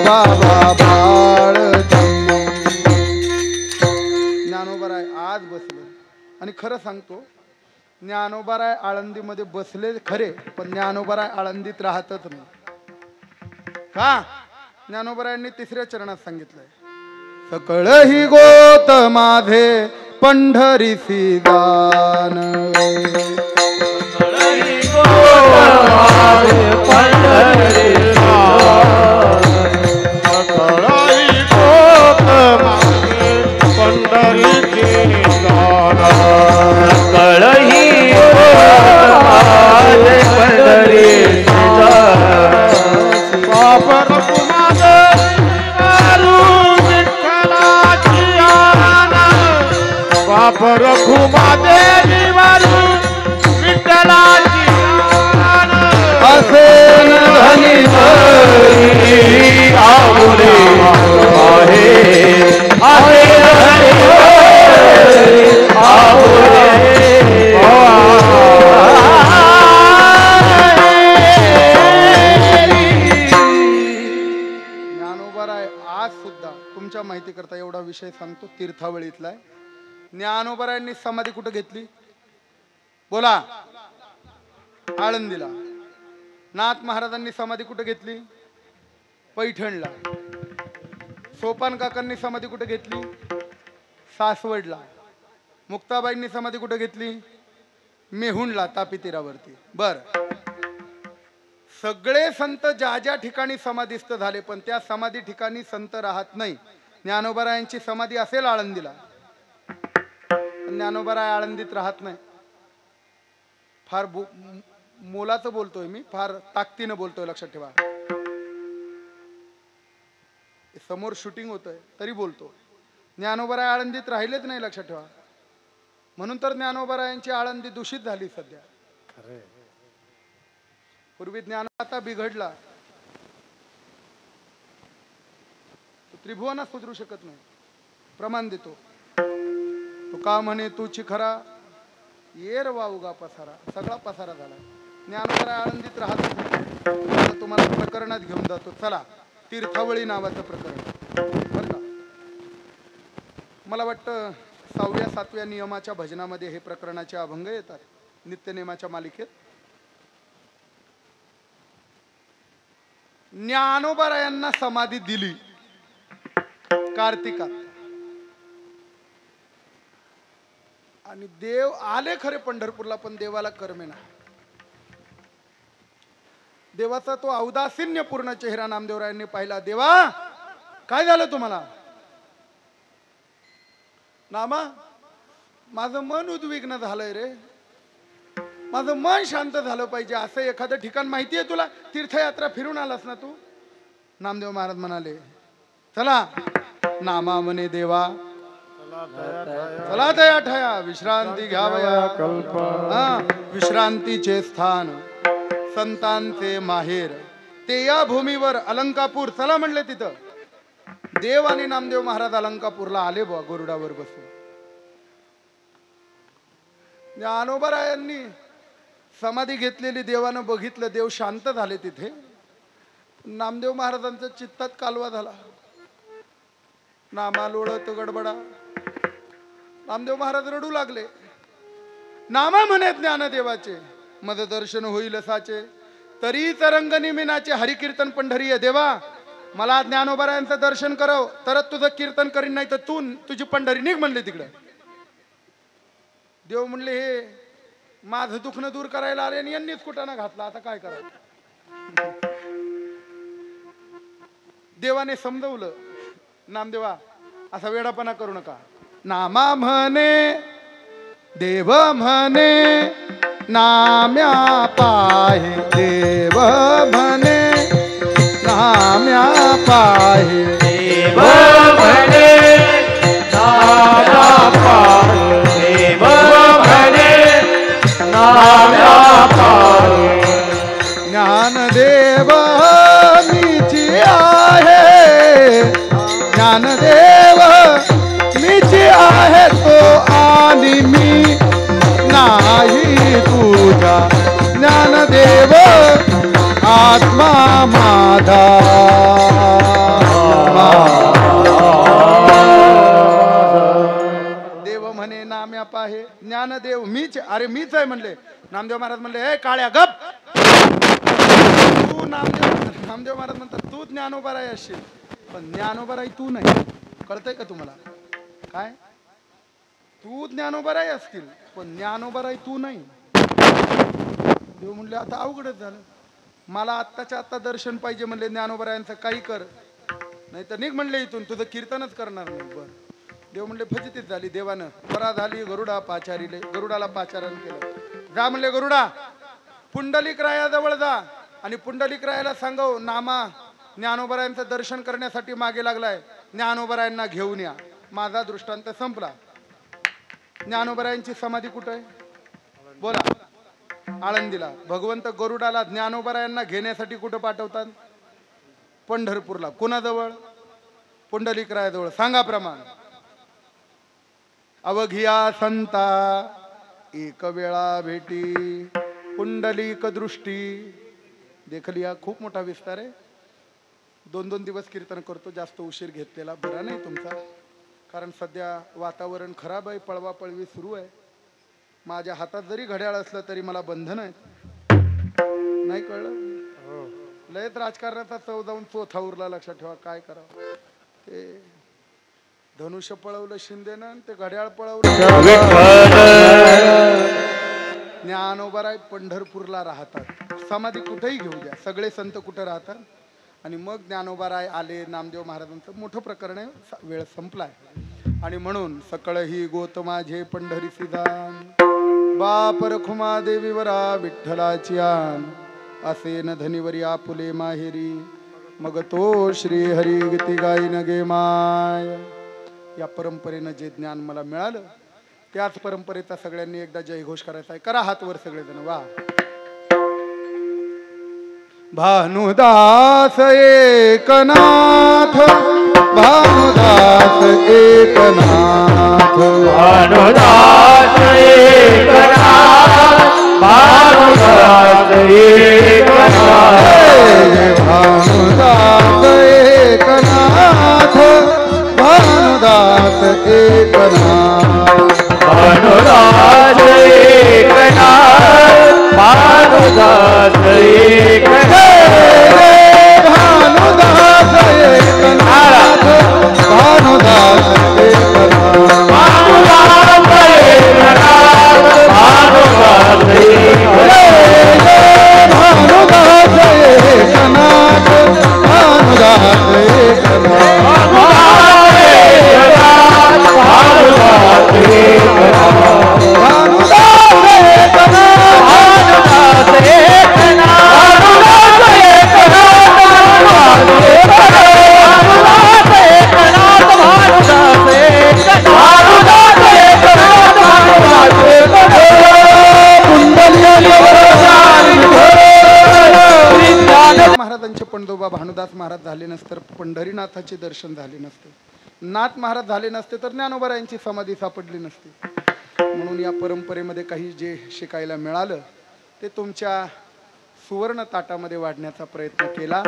बाबा बाळ छंदू. ज्ञानोबाराय आज बसले. आणि खरं सांगतो, ज्ञानोबाराय आळंदीमध्ये बसले खरे, पण ज्ञानोबाराय आळंदीत राहतच नाही. का? ज्ञानोबारायांनी 3ऱ्या चरणात सांगितलंय, सकळ ही गोत माझे पंढरीसी दान, माहिती करता एवढा विषय सांगतो. तीर्थावळीतला आहे. ज्ञानोबारायांनी समाधी कुठे घेतली? बोला. आळंदीला. नाथ महाराजांनी समाधी कुठे घेतली? पैठणला. सोपान काकांनी समाधी कुठे घेतली? सासवडला. मुक्ताबाईंनी समाधी कुठे घेतली? मेहुणला, तापी तीरावरती. बर, सगळे संत ज्या ज्या ठिकाणी समाधीस्थ झाले, पण त्या समाधी ठिकाणी संत राहत नाही. ज्ञानोबारायांची समाधी असेल आळंदीला, ज्ञानोबाराय आळंदीत राहत नाही. फार मोलाचं बोलतोय मी, फार ताकदीनं बोलतोय. लक्षात ठेवा. समोर शूटिंग होतंय तरी बोलतो. ज्ञानोबाराय आळंदीत राहिलेच नाही. लक्षात ठेवा. म्हणून तर ज्ञानोबारायांची आळंदी दूषित झाली सध्या. पूर्वी ज्ञान आता बिघडला, त्रिभुवना सुधरू शकत नाही. प्रमाण देतो तो का म्हणे तूची खरा येर वावगा पसारा. सगळा पसारा झाला. ज्ञानोबाराय आळंदीत राहत. तुम्हाला प्रकरणात घेऊन जातो. चला, तीर्थावळी नावाचं प्रकरण बरं का. मला वाटतं 6व्या 7व्या नियमाच्या भजनामध्ये हे प्रकरणाचे अभंग येतात नित्यनेमाच्या मालिकेत. ज्ञानोबारायांना समाधी दिली कार्तिकात. आणि देव आले खरे पंढरपूरला, पण देवाला करमेना. देवाचा तो औदासीन्य पूर्ण चेहरा नामदेवरायांनी पाहिला. देवा काय झालं तुम्हाला? नामा माझं मन उद्विग्न झालंय रे, माझं मन शांत झालं पाहिजे. असं एखादं ठिकाण माहिती आहे तुला? तीर्थयात्रा फिरून आलास ना तू? नामदेव महाराज म्हणाले चला. नामा म्हणे देवा चला दया ठया, विश्रांती घ्यावया कल्प. विश्रांतीचे स्थान, संतांचे माहेर, ते या भूमीवर अलंकापूर. चला म्हणले तिथं. देव आणि नामदेव महाराज अलंकापूरला आले बुवा गरुडावर बसून. ज्ञानोबारायांनी समाधी घेतलेली देवानं बघितलं, देव शांत झाले तिथे. नामदेव महाराजांचा चित्तात कालवा झाला. नामा लोळत गडबडा. नामदेव महाराज रडू लागले. नामा म्हणे ज्ञानदेवाचे मद दर्शन होईल साचे, तरीच रंगनिमिनाचे हरिकीर्तन पंढरी आहे. देवा मला ज्ञानोबारायांचं दर्शन करव, तरच तुझं कीर्तन करीन, नाही तर तू तुझी पंढरी निघ म्हणले तिकडे. देव म्हणले हे माझं दुखणं दूर करायला आले आणि यांनीच कुटाणा घातला, आता काय करायचं? देवाने समजवलं, नामदेवा असा वेडापणा करू नका. नामा म्हणे देव म्हणे नाम्या पाहे, देव म्हणे नाम्या पाहे, देव म्हणे नाम्या पाहे, देव म्हणे नाम्या पाहे. ज्ञानदेव मीची आहे, ज्ञानदेव मीची आहे तो आणि मी नाही तुझा. ज्ञानदेव आत्मा माझा. देव म्हणे नाम्या पाहे, ज्ञानदेव मीच. अरे मीच आहे म्हणले. नामदेव महाराज म्हणले ए काळ्या गप तू. नामदेव महाराज म्हणतात तू ज्ञानोबाराय असशील, पण ज्ञानोबाराय तू नाही. कळतंय का तुम्हाला? काय तू ज्ञानोबाराय असतील, पण ज्ञानोबाराय तू नाही. देव म्हणले आता अवघडच झालं. मला आत्ताच्या आत्ता दर्शन पाहिजे म्हणले ज्ञानोबारायांचं. काही कर, नाही तर निघ म्हणले इथून, तुझं कीर्तनच करणार नाही. बरं. देव म्हणले फजितीच झाली. देवानं परा झाली गरुडा पाचारीले. गरुडाला पाचारण केलं. जा म्हणले गरुडा पुंडलिक रायाजवळ जा आणि पुंडलिक रायाला सांगव नामा ज्ञानोबारायांचं दर्शन करण्यासाठी मागे लागलाय, ज्ञानोबारायांना घेऊन या. माझा दृष्टांत संपला. ज्ञानोबारायांची समाधी कुठं आहे? बोला. आळंदीला. भगवंत गरुडाला ज्ञानोबारायांना घेण्यासाठी कुठं पाठवतात? पंढरपूरला. कोणाजवळ? पुंडलिक रायाजवळ. सांगा प्रमाण. अवघिया संता एक वेळा भेटी, पुंडलिक दृष्टी देखली. हा खूप मोठा विस्तार आहे. 2-2 दिवस कीर्तन करतो. जास्त उशीर घेतलेला बरा नाही तुमचा, कारण सध्या वातावरण खराब आहे, पळवापळवी सुरू आहे. माझ्या हातात जरी घड्याळ असलं तरी मला बंधन आहे. नाही कळलं? लयच राजकारणाचा चव जाऊन चोथा उरला. लक्षात ठेवा. काय करावं? ते धनुष्य पळवलं शिंदेनं, ते घड्याळ पळवलं. ज्ञानोबाराय पंढरपूरला राहतात. समाधी कुठेही घेऊ द्या. सगळे संत कुठं राहतात. आणि मग ज्ञानोबाराय आले. नामदेव महाराजांचं मोठं प्रकरण आहे. वेळ संपलाय. आणि म्हणून सकळ ही गोत माझे पंढरी सिदान, बाप रखुमा देवीवरा विठ्ठलाची आन, असे न धनीवरी आपुले माहेरी, मग तो श्री हरी गीती गाईन गे माय. या परंपरेनं जे ज्ञान मला मिळालं, त्याच परंपरेचा सगळ्यांनी एकदा जयघोष करायचा आहे. करा हात वर सगळेजण. वा. भानुदास एकनाथ, भानुदास एकनाथ, भानुदास एकनाथ, भानुदास एकनाथ, भानुदास एकनाथ, भानुदास एकनाथ, भानुदास एकनाथ, भानुदास एकनाथ, भानुदास एकनाथ, भानुदास एकनाथ, भानुदास एकनाथ. पंडोबा भानुदास महाराज झाले नसते तर पंढरीनाथाचे दर्शन झाले नसते, नाथ महाराज झाले नसते तर ज्ञानोबरायांची समाधी सापडली नसती. म्हणून या परंपरेमध्ये काही जे शिकायला मिळालं ते तुमच्या सुवर्ण ताटामध्ये वाढण्याचा प्रयत्न केला.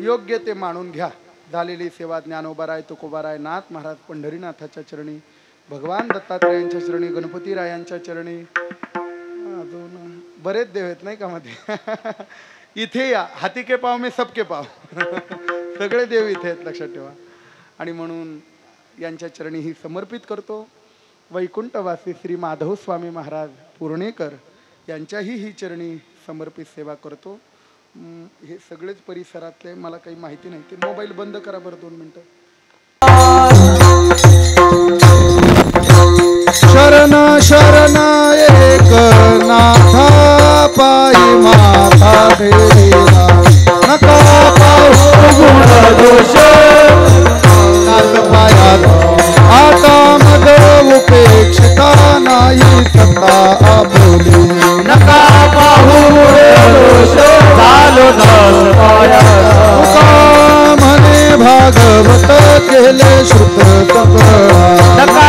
योग्य ते मानून घ्या. झालेली सेवा ज्ञानोबाराय तुकोबाराय नाथ महाराज पंढरीनाथाच्या चरणी, भगवान दत्तात्रेयांच्या चरणी, गणपतीरायांच्या चरणी, अजून बरेच देव आहेत नाही का मध्ये. इथे या, हाती के पाव मी सबके पाव. सगळे देव इथे आहेत लक्षात ठेवा. आणि म्हणून यांच्या चरणी ही समर्पित करतो. वैकुंठवासी श्री माधव स्वामी महाराज पूर्णेकर यांच्याही ही चरणी समर्पित सेवा करतो. हे सगळेच परिसरातले, मला काही माहिती नाही. ते मोबाईल बंद करा बरं 2 मिनिटं. शरण शरण एकनाथा पायी माता देवीला नका पाहू गुण दोष नाथ पायात आता मग उपेक्षिता नाही सत्ता आपुली नका पाहू दोष झालो दास पायात म्हणे भागवत केले श्रुत सगळा नका